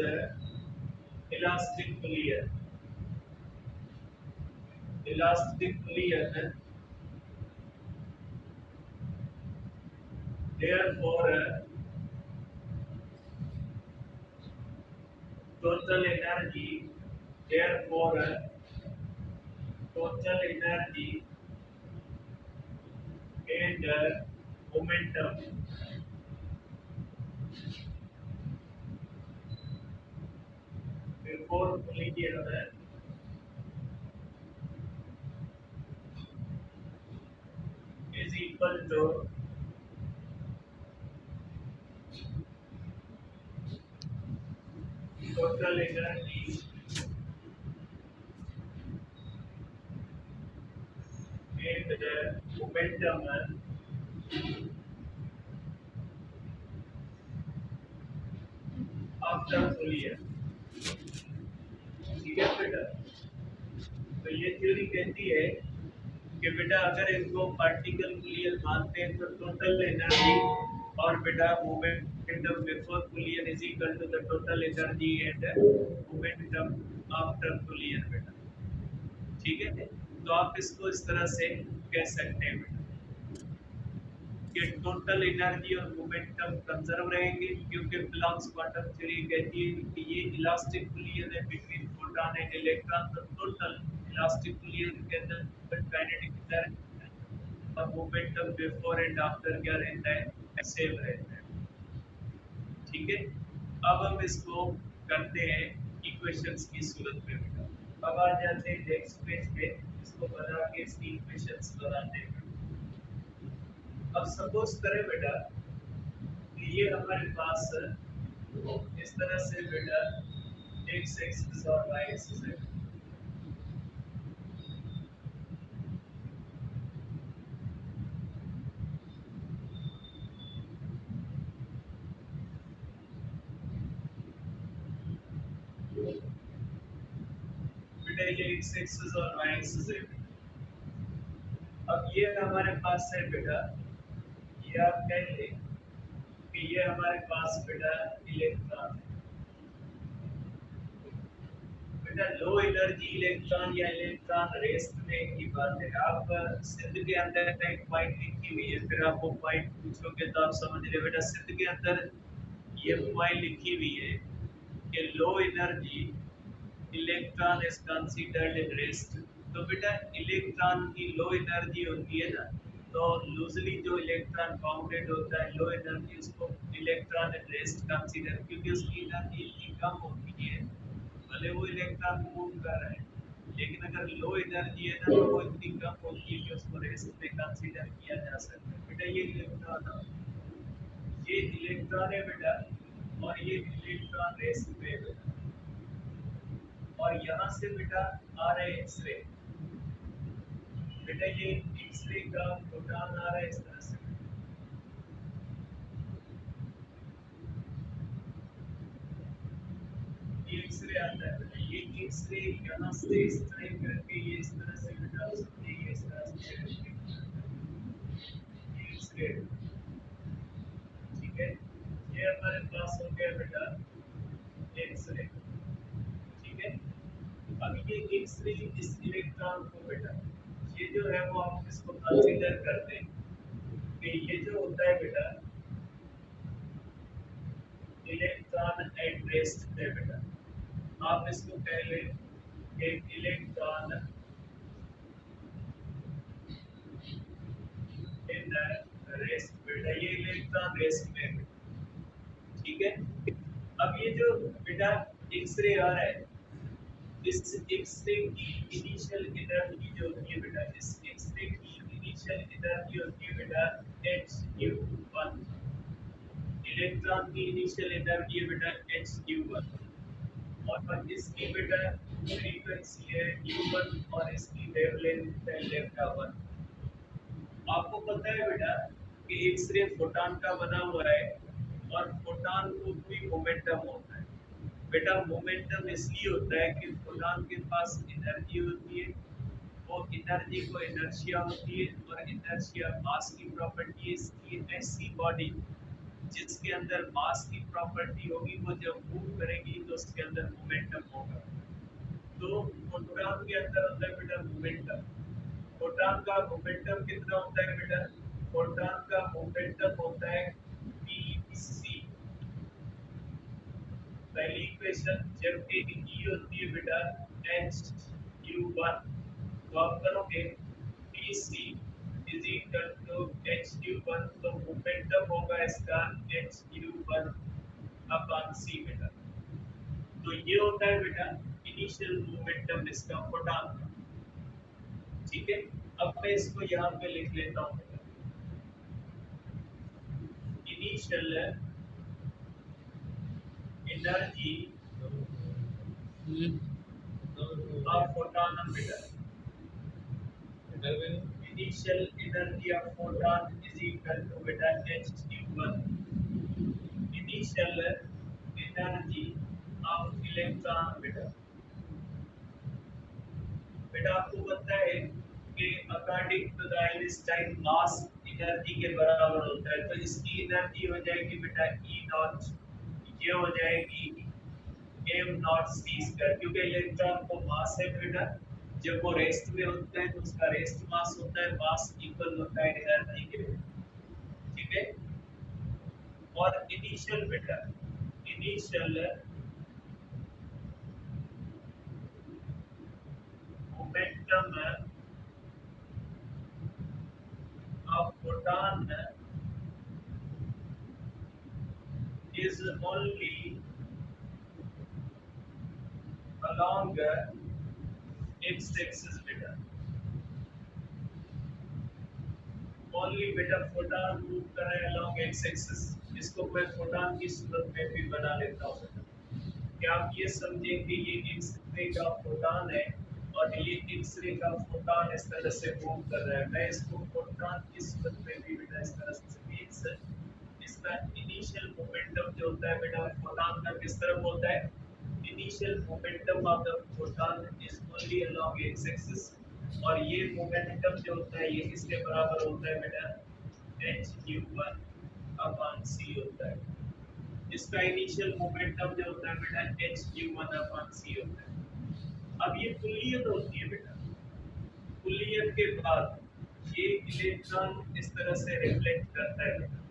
elastic collision। Elastic collision, therefore total energy, therefore total energy and momentum before collision is equal to total energy and momentum after collision। ठीक है बेटा, तो ये theory कहती है कि बेटा अगर इनको पार्टिकल बुलियन मानते हैं तो टोटल एनर्जी और बेटा momentum before collision is equal to the total energy and momentum after collision बेटा। ठीक है, तो आप इसको इस तरह से कह सकते हैं बेटा कि टोटल एनर्जी और मोमेंटम कंजर्व रहेंगे, क्योंकि प्लैंक्स क्वांटम थ्योरी कहती है कि ये इलास्टिक बुलियन है बिटवीन प्रोटॉन एंड इलेक्ट्रॉन, तो टोटल इलास्टिक बुलियन के अंदर काइनेटिक एनर्जी और मोमेंटम बिफोर एंड आफ्टर क्या रहता है, सेम रहता है। ठीक है, अब हम इसको करते हैं इक्वेशंस की सूरत में बेटा। अब आ जाते हैं नेक्स्ट पेज पे, इसको बना के इसकी इक्वेशंस बनाते हैं। अब सपोज करें बेटा कि ये हमारे पास इस तरह से बेटा एक्स एक्सिस और वाई एक्सिस है। बेटा ये एक्स एक्सिस और वाई एक्सिस है। अब ये हमारे पास है बेटा, ये आप कह लें कि ये हमारे पास बेटा इलेक्ट्रॉन है। बेटा लो एनर्जी इलेक्ट्रॉन या इलेक्ट्रॉन रेस्ट में की बात है। आप सिंध के अंदर एक पॉइंट लिखी हुई है, फिर आप वो पॉइंट पूछोगे तो आप समझ रहे बेटा सिंध के अंदर ये पॉइंट लिखी हुई है कि low energy electron is considered in rest. तो बेटा इलेक्ट्रॉन की लो एनर्जी होती है ना, तो लूजली जो इलेक्ट्रॉन बाउंडेड होता है लो एनर्जी, उसको इलेक्ट्रॉन इन रेस्ट कंसीडर, क्योंकि उसकी एनर्जी इतनी कम होती है, भले वो इलेक्ट्रॉन मूव कर रहे हैं, लेकिन अगर लो एनर्जी है ना तो वो इतनी कम होती है कि उसको रेस्ट में कंसीडर किया जा सकता है। बेटा ये इलेक्ट्रॉन, ये इलेक्ट्रॉन है बेटा, और ये इलेक्ट्रॉन रेस्ट में है बेटा, और यहाँ से बेटा आ रहे एक्सरे। बेटा ये एक्सरे का प्रोटॉन आ रहा है इस तरह से, ये एक्सरे आता है बेटा, ये एक्सरे यहाँ से इस तरह करके ये इस तरह से बेटा सकते हैं, ये इस तरह से ये एक्सरे। ठीक है, ये हमारे पास हो गया बेटा एक्सरे। ठीक है, अब ये एक्सरे इस इलेक्ट्रॉन को बेटा, ये जो है वो आप इसको कंसीडर करते हैं कि ये जो होता है बेटा इलेक्ट्रॉन एट रेस्ट है बेटा। आप इसको कह लें कि इलेक्ट्रॉन इन रेस्ट बेटा, ये इलेक्ट्रॉन रेस्ट में है बेटा। ठीक है, अब ये जो बेटा एक्सरे आ रहा है, इस एक्सरे की इनिशियल एनर्जी जो होती है बेटा, इस एक्सरे की इनिशियल एनर्जी होती है बेटा Hν1। इलेक्ट्रॉन की इनिशियल एनर्जी है बेटा Hν1, और इसकी बेटा फ्रीक्वेंसी है u1 और इसकी वेवलेंथ है λ1। आपको पता है बेटा कि एक्सरे फोटॉन का बना हुआ है, और फोटॉन को भी मोमेंटम होता है। बेटा मोमेंटम इसलिए होता है कि फोटॉन के पास एनर्जी होती है, वो एनर्जी को इनर्शिया होती है, और इनर्शिया मास की प्रॉपर्टी है। इसकी ऐसी बॉडी जिसके अंदर मास की प्रॉपर्टी होगी, वो जब मूव करेगी तो उसके अंदर मोमेंटम होगा। तो फोटॉन के अंदर होता है बेटा मोमेंटम। फोटॉन का मोमेंटम कितना होता है बेटा, फोटॉन का मोमेंटम होता है pc। पहली इक्वेशन जबकि ई होती है बेटा Hν1, तो आप करोगे pc is equal to Hν1, तो मोमेंटम होगा इसका Hν1 अपॉन c बेटा। तो ये होता है बेटा इनिशियल मोमेंटम इसका फोटॉन का। ठीक है, अब मैं इसको यहाँ पे लिख लेता हूँ। इनिशियल एनर्जी ऑफ फोटॉन बेटा, initial energy of photon is equal to बेटा Hν1 initial energy of electron बेटा। बेटा आपको पता है के according to the Einstein mass energy के बराबर होता है। तो इसकी एनर्जी हो जाएगी बेटा ई नॉट, ये हो जाएगी एम नॉट सी स्क्वायर, क्योंकि इलेक्ट्रॉन को मास है बेटा, जब वो रेस्ट में होता है तो उसका रेस्ट मास होता है, मास इक्वल होता है एनर्जी के। ठीक है। और इनिशियल बेटा, initial momentum of proton is only along x axis beta, only beta photon move कर रहे हैं along x axis। इसको मैं फोटॉन की सूरत में भी बना लेता हूँ बेटा। क्या आप ये समझे कि ये एक्स रे का फोटॉन है और ये एक्स रे का फोटॉन इस तरह से मूव कर रहा है, मैं इसको फोटॉन की सूरत में भी बेटा इस तरह से मींस इसका इनिशियल मोमेंटम जो होता है बेटा फोटॉन का किस तरफ होता है, initial momentum of the photon is only along x axis, और ये मोमेंटम जो होता है ये किसके बराबर होता है बेटा, hq1 अपॉन c होता है। इसका इनिशियल मोमेंटम जो होता है बेटा hq1 अपॉन c होता है। अब ये कुलियत होती है बेटा, कुलियत के बाद ये इलेक्ट्रॉन इस तरह से रिफ्लेक्ट करता है बेटा,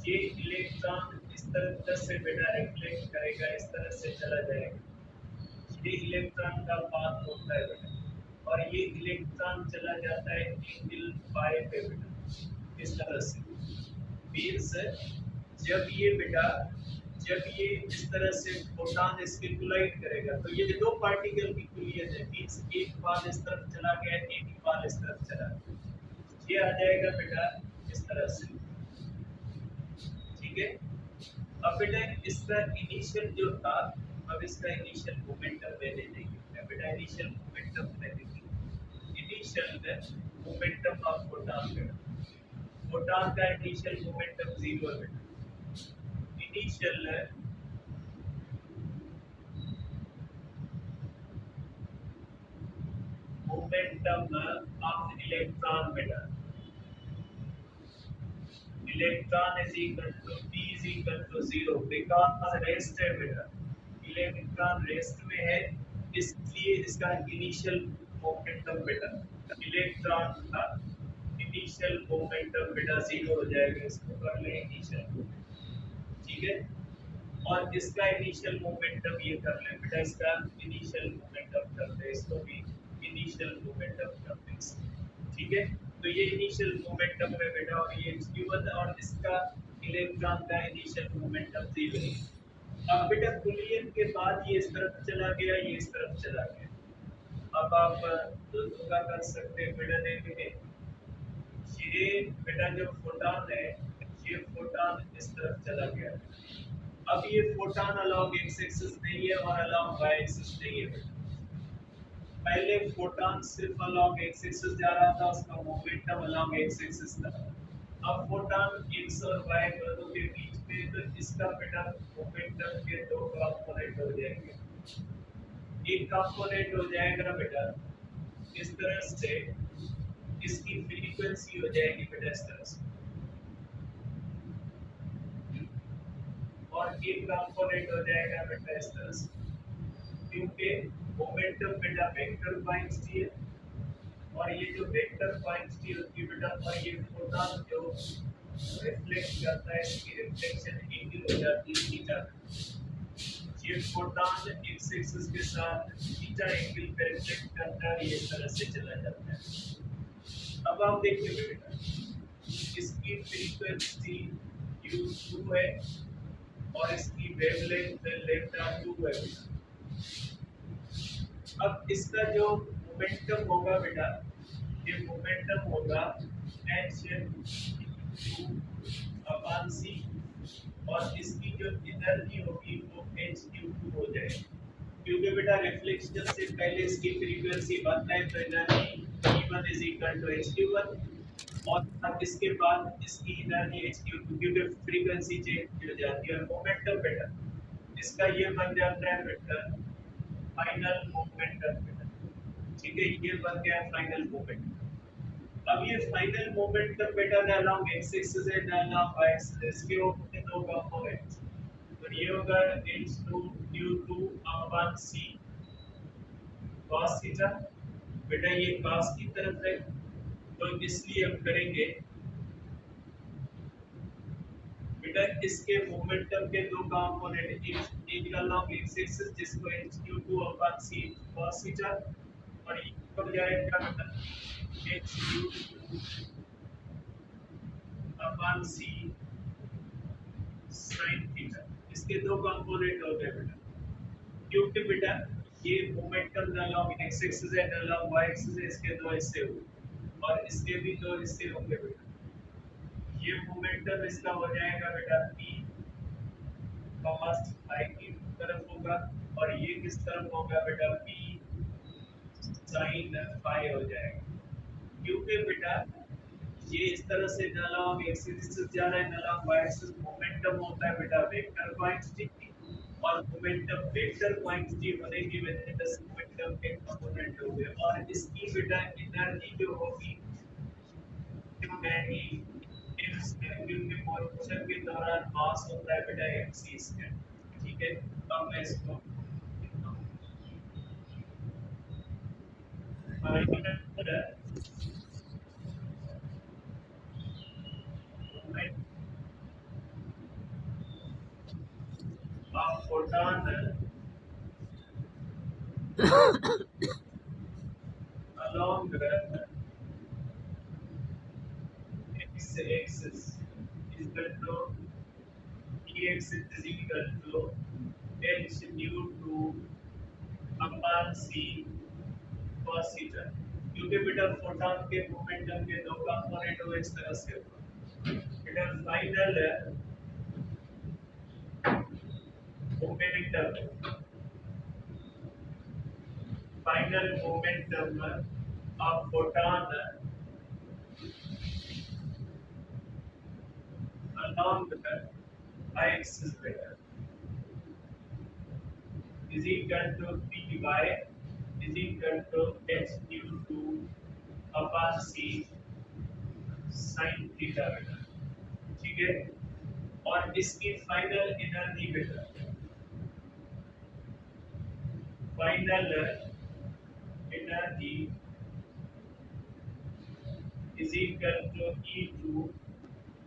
ये इलेक्ट्रॉन इस तरह से बेटा रिफ्लेक्ट करेगा, इस तरह से चला जाएगा, ये इलेक्ट्रॉन का पाथ होता है बेटा, और ये इलेक्ट्रॉन चला जाता है एंगल फाई पे बेटा, इस तरह से मीन्स जब ये बेटा, जब ये इस तरह से फोटॉन इसके कोलाइड करेगा तो ये दो पार्टिकल की कुलियत है, मीन्स एक बार इस तरफ चला गया, एक बार इस तरफ चला गया, ये आ जाएगा बेटा इस तरह से। ठीक है। अब बेटा इसका इनिशियल जो था, अब इसका इनिशियल मोमेंटम ले लेंगे बेटा, इनिशियल मोमेंटम ले लेंगे, इनिशियल मोमेंटम ऑफ फोटॉन बेटा, फोटॉन का इनिशियल मोमेंटम 0 है बेटा, इनिशियल मोमेंटम ऑफ इलेक्ट्रॉन बेटा, electron is equal to p is equal to 0 because rest है बेटा, इलेक्ट्रॉन रेस्ट में है इसलिए इसका इनिशियल मोमेंटम बेटा, इलेक्ट्रॉन का इनिशियल मोमेंटम बेटा 0 हो जाएगा, इसको कर ले इनिशियल। ठीक है। और इसका इनिशियल मोमेंटम ये कर ले बेटा, इसका इनिशियल मोमेंटम कर ले, इसको भी इनिशियल मोमेंटम कर ले। ठीक है। तो ये इनिशियल मोमेंटम है बेटा, और ये q1 और इसका इलेक्ट्रॉन का इनिशियल मोमेंटम 0 है। अब बेटा कुलियन के बाद ये इस तरफ चला गया, ये इस तरफ चला गया। अब आप दोनों का कर सकते हैं बेटा, देखिए ये बेटा जो फोटॉन है, ये फोटॉन इस तरफ चला गया। अब ये फोटॉन अलोंग एक्स एक्सिस नहीं है और अलोंग वाई एक्सिस नहीं है। पहले फोटॉन सिर्फ अलोंग एक्स एक्सिस जा रहा था, उसका मोमेंटम अलोंग एक्स एक्सिस था। अब फोटॉन एक्स और वाई दोनों के बीच में, तो इसका बेटा मोमेंटम के दो कंपोनेंट हो जाएंगे। एक कंपोनेंट हो जाएगा बेटा इस तरह से, इसकी फ्रीक्वेंसी हो जाएगी बेटा इस तरह से, और एक कंपोनेंट हो जाएगा बेटा इस तरह से, क्योंकि मोमेंटम बेटा वेक्टर क्वांटिटी है, और ये जो वेक्टर क्वांटिटी होती है बेटा, और ये फोटॉन जो रिफ्लेक्ट करता है इसकी रिफ्लेक्शन एंगल हो जाती है थीटा। ये फोटॉन एक्स एक्सिस के साथ थीटा एंगल पे रिफ्लेक्ट करता है, ये इस तरह से चला जाता है। अब आप देखिए बेटा, इसकी फ्रीक्वेंसी u2 है और इसकी वेवलेंथ लैम्डा 2 है बेटा। अब इसका जो मोमेंटम होगा बेटा, ये मोमेंटम होगा h2 अपॉन c, और इसकी जो एनर्जी होगी वो hq2 हो जाएगी, क्योंकि बेटा रिफ्लेक्शन से पहले इसकी फ्रीक्वेंसी 1 है, तो energy E1 is equal to hq1, और इसके बाद इसकी एनर्जी hq2, क्योंकि फ्रीक्वेंसी चेंज हो जाती है। और मोमेंटम बेटा इसका ये बन जाता है बेटा फाइनल मोमेंटम बेटा, ठीक है, ये बन गया फाइनल मोमेंट। अब ये फाइनल मोमेंटम बेटा न अलोंग एक्स एक्सिस है न अलोंग वाई एक्सिस, इसके होंगे दो कंपोनेंट्स। तो ये होगा h2 u2 upon c cos theta. बेटा ये cos की तरफ है, तो इसलिए हम करेंगे बेटा इसके मोमेंटम के दो कंपोनेंट, एक अलोंग एक्स एक्सिस जिसको h2 upon c cos theta, और ये हो जाएगा बेटा h2 upon c sin theta. इसके दो कंपोनेंट हो गए बेटा, क्योंकि बेटा ये मोमेंटम न लॉन्ग एक्स एक्सिस है न लॉन्ग वाई एक्सिस है, इसके दो हिस्से हुए और इसके भी दो हिस्से होंगे बेटा। ये मोमेंटम इसका हो जाएगा बेटा p cos फाई की तरफ होगा, और ये किस तरफ होगा बेटा p sin फाई हो जाएगा। क्योंकि बेटा ये इस तरह से न लॉन्ग एक्स एक्सिस से जा रहा है न लॉन्ग वाई एक्सिस, मोमेंटम होता है बेटा वेक्टर क्वांटिटी, और मोमेंटम वेक्टर क्वांटिटी होने की वजह से मोमेंटम के कंपोनेंट हो गए, और इसकी बेटा एनर्जी जो होगी क्योंकि इस क्योंकि मोशन के दौरान मास होता है बेटा mc स्क्वायर। ठीक है, अब मैं इसको moment of photon along x axis is equal to Ex is equal to h nu 2 upon c cos theta। क्योंकि बेटा फोटॉन के मोमेंटम के दो कंपोनेंट हो इस तरह से होगा बेटा। Momentum final momentum of photon along the y-axis better is equal to py is equal to h nu 2 upon c sin theta बेटा। ठीक है, और इसकी फाइनल एनर्जी बेटा, final energy is equal to E2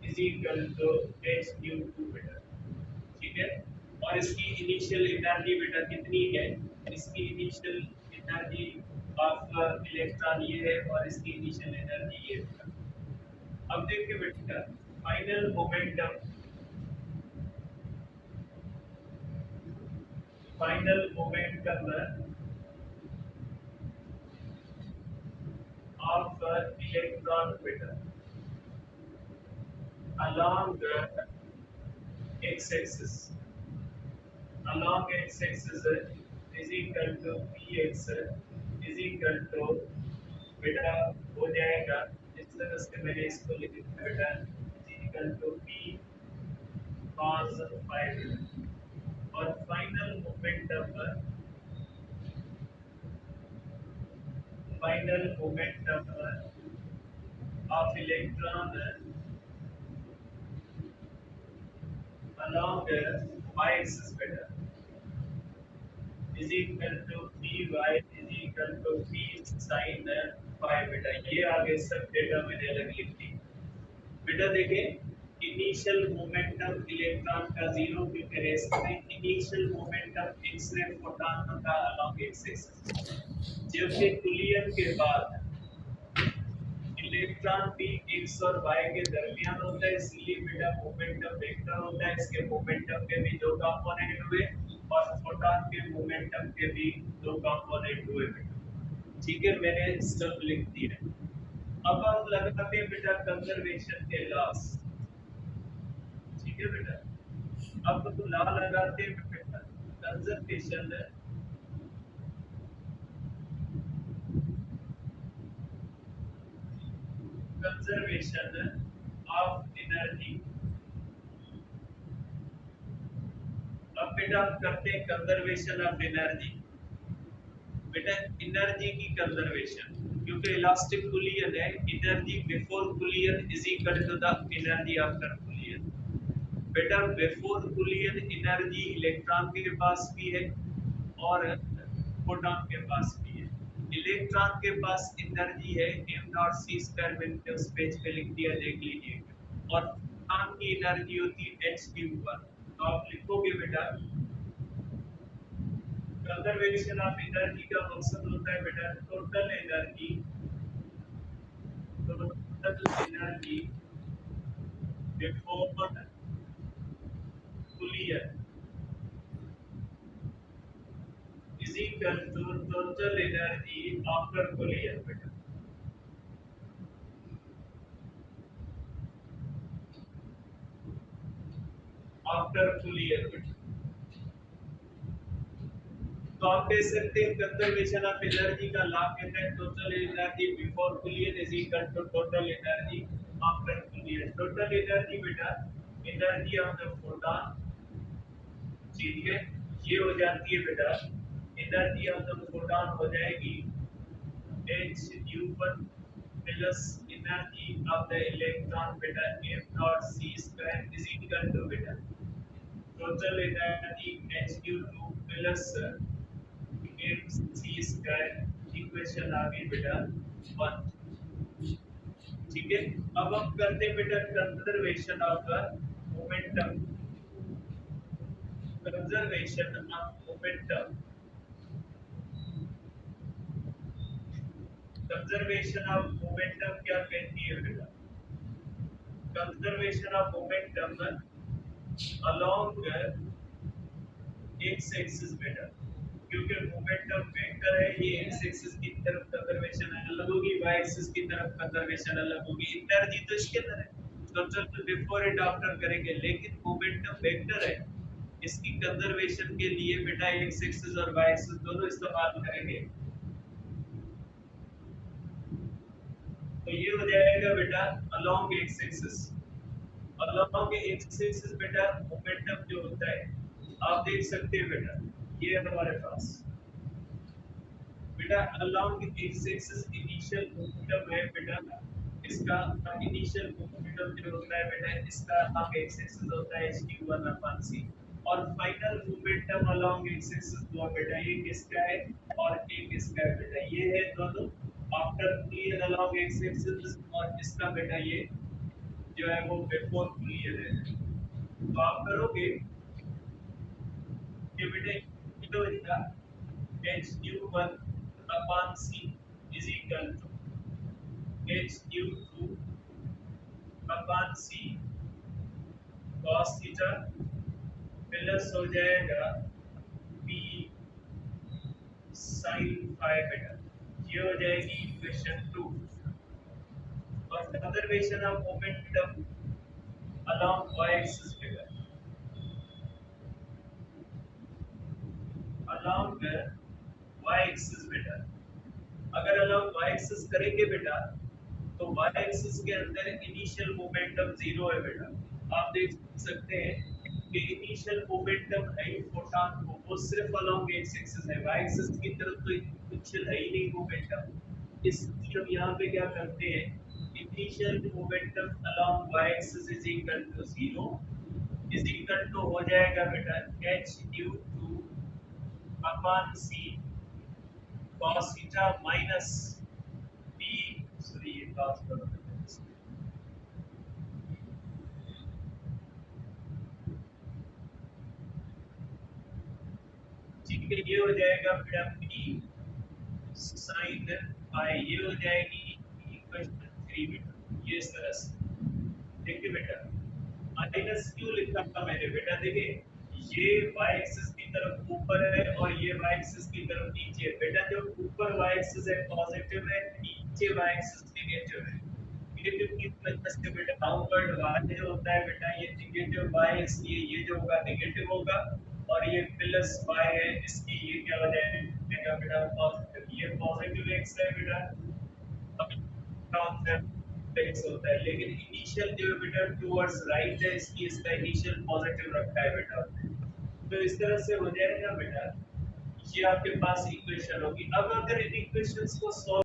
is equal to h nu 2 बेटा। ठीक है, और इसकी इनिशियल एनर्जी बेटा कितनी है, इसकी इनिशियल एनर्जी ऑफ इलेक्ट्रॉन ये है और इसकी इनिशियल एनर्जी ये है। अब देखिए बेटा final momentum, final momentum of electron बेटा along x axis, along x axis is equal to px is equal to बेटा हो जाएगा इस तरह से, मैंने इसको लिख दिया बेटा is equal to p cos phi, और final momentum of electron along y-axis बेटा is equal to py is equal to p sin phi बेटा। ये आगे सब डेटा मैंने अलग लिख दी बेटा। देखें इनिशियल मोमेंटम इलेक्ट्रॉन का जीरो क्योंकि रेस में इनिशियल मोमेंटम एक्स-रे फोटॉन का along x एक्सिस, जबकि तुल्यन के बाद इलेक्ट्रॉन भी x और y के दरमियान होता है, इसलिए बेटा मोमेंटम वेक्टर होता है। इसके मोमेंटम के भी दो कंपोनेंट हुए और फोटॉन के मोमेंटम के भी दो कंपोनेंट हुए बेटा। ठीक है, मैंने सब लिख दिया। अब हम लगाते हैं बेटा कंजर्वेशन के लॉस। ठीक है बेटा, अब तो लॉ लगाते हैं बेटा कंजर्वेशन कंजर्वेशन ऑफ एनर्जी। अब बेटा हम करते हैं कंजर्वेशन ऑफ एनर्जी। बेटा एनर्जी की कंजर्वेशन, क्योंकि इलास्टिक कुलियन है, energy before collision is equal to the energy after collision. बेटा बिफोर कुलियन एनर्जी इलेक्ट्रॉन के पास भी है और प्रोटॉन के पास भी है। इलेक्ट्रॉन के पास एनर्जी है m डॉट c स्क्वायर, मैंने उस पेज पे लिख दिया, देख लीजिए। और प्रोटॉन की एनर्जी होती है h के ऊपर। तो आप लिखोगे बेटा कंजर्वेशन ऑफ एनर्जी का मकसद होता है बेटा total energy before collision is equal to total energy after collision. बेटा आफ्टर कुलियन बेटा, तो आप कह सकते हैं कंजर्वेशन ऑफ एनर्जी का लॉ कहता है total energy before collision is equal to total energy after collision. Total energy बेटा एनर्जी ऑफ द फोटॉन, ठीक है, ये हो जाती है बेटा एनर्जी ऑफ द फोटॉन हो जाएगी h u1 plus energy of the electron बेटा m dot c square is equal to बेटा total energy Hq2 plus mc square, equation आ गई बेटा 1। ठीक है, अब हम करते हैं बेटा conservation of the momentum. Conservation of momentum, conservation of momentum क्या कहती है बेटा? Conservation of momentum along x axis बेटा, क्योंकि मोमेंटम वेक्टर है, ये एक्स एक्सिस की तरफ कंजर्वेशन अलग होगी, वाई एक्सिस की तरफ कंजर्वेशन अलग होगी। एनर्जी तो इसके अंदर है, तो चल बिफोर एंड आफ्टर करेंगे, लेकिन मोमेंटम वेक्टर है, इसकी कंजर्वेशन के लिए बेटा एक्स एक्सिस और वाई एक्सिस दोनों इस्तेमाल करेंगे। तो ये हो जाएगा बेटा along x axis. Along x axis बेटा मोमेंटम जो होता है, आप देख सकते हैं बेटा ये हमारे पास बेटा along x axis initial momentum है बेटा, इसका इनिशियल मोमेंटम जो होता है बेटा, इसका अलोंग एक्स एक्सिस होता है hq1/c, और final momentum along x axis हुआ बेटा, ये किसका है और ये किसका है बेटा, ये है दोनों after clear along x axis, और इसका बेटा ये जो है वो बिफोर क्लियर है। तो आप करोगे कि बेटा ये हो जाएगा hq1/c is equal to hq2/c cos theta plus हो जाएगा p sin phi बेटा, ये हो जाएगी इक्वेशन 2। और conservation of momentum along y axis बेटा, अलोंग y एक्सिस बेटा, अगर अलोंग y एक्सिस करेंगे बेटा तो y एक्सिस के अंदर इनिशियल मोमेंटम 0 है बेटा। आप देख सकते हैं कि इनिशियल मोमेंटम है फोटॉन को, वो सिर्फ अलोंग x एक्सिस है, y एक्सिस की तरफ तो इनिशियल है ही नहीं मोमेंटम। इसलिए हम यहाँ पे क्या करते हैं, initial momentum along y axis is equal to 0 is equal to हो जाएगा बेटा hq2/c cos theta minus p, sorry ये पास करो, ठीक है, ये हो जाएगा बेटा p sin phi, ये हो जाएगी इक्वेशन 3 बेटा, ये इस तरह से देखिए बेटा, माइनस क्यों लिखा था मैंने बेटा, देखिए ये y एक्सिस की तरफ ऊपर है और ये y एक्सिस की तरफ नीचे है बेटा, जो ऊपर y एक्सिस है पॉजिटिव है, नीचे y एक्सिस नेगेटिव है। नेगेटिव की वजह से बेटा डाउनवर्ड y जो होता है बेटा, ये नेगेटिव y, इसलिए ये जो होगा नेगेटिव होगा, और ये प्लस y है, इसकी ये क्या हो जाएगा बेटा पॉजिटिव, ये पॉजिटिव x है बेटा, एक्स होता है, लेकिन इनिशियल जो बेटा टुवर्ड्स राइट है, इसकी इसका इनिशियल पॉजिटिव रखा है बेटा। तो इस तरह से हो जाएगा बेटा, ये आपके पास इक्वेशन होगी। अब अगर इन इक्वेशंस को सॉल्व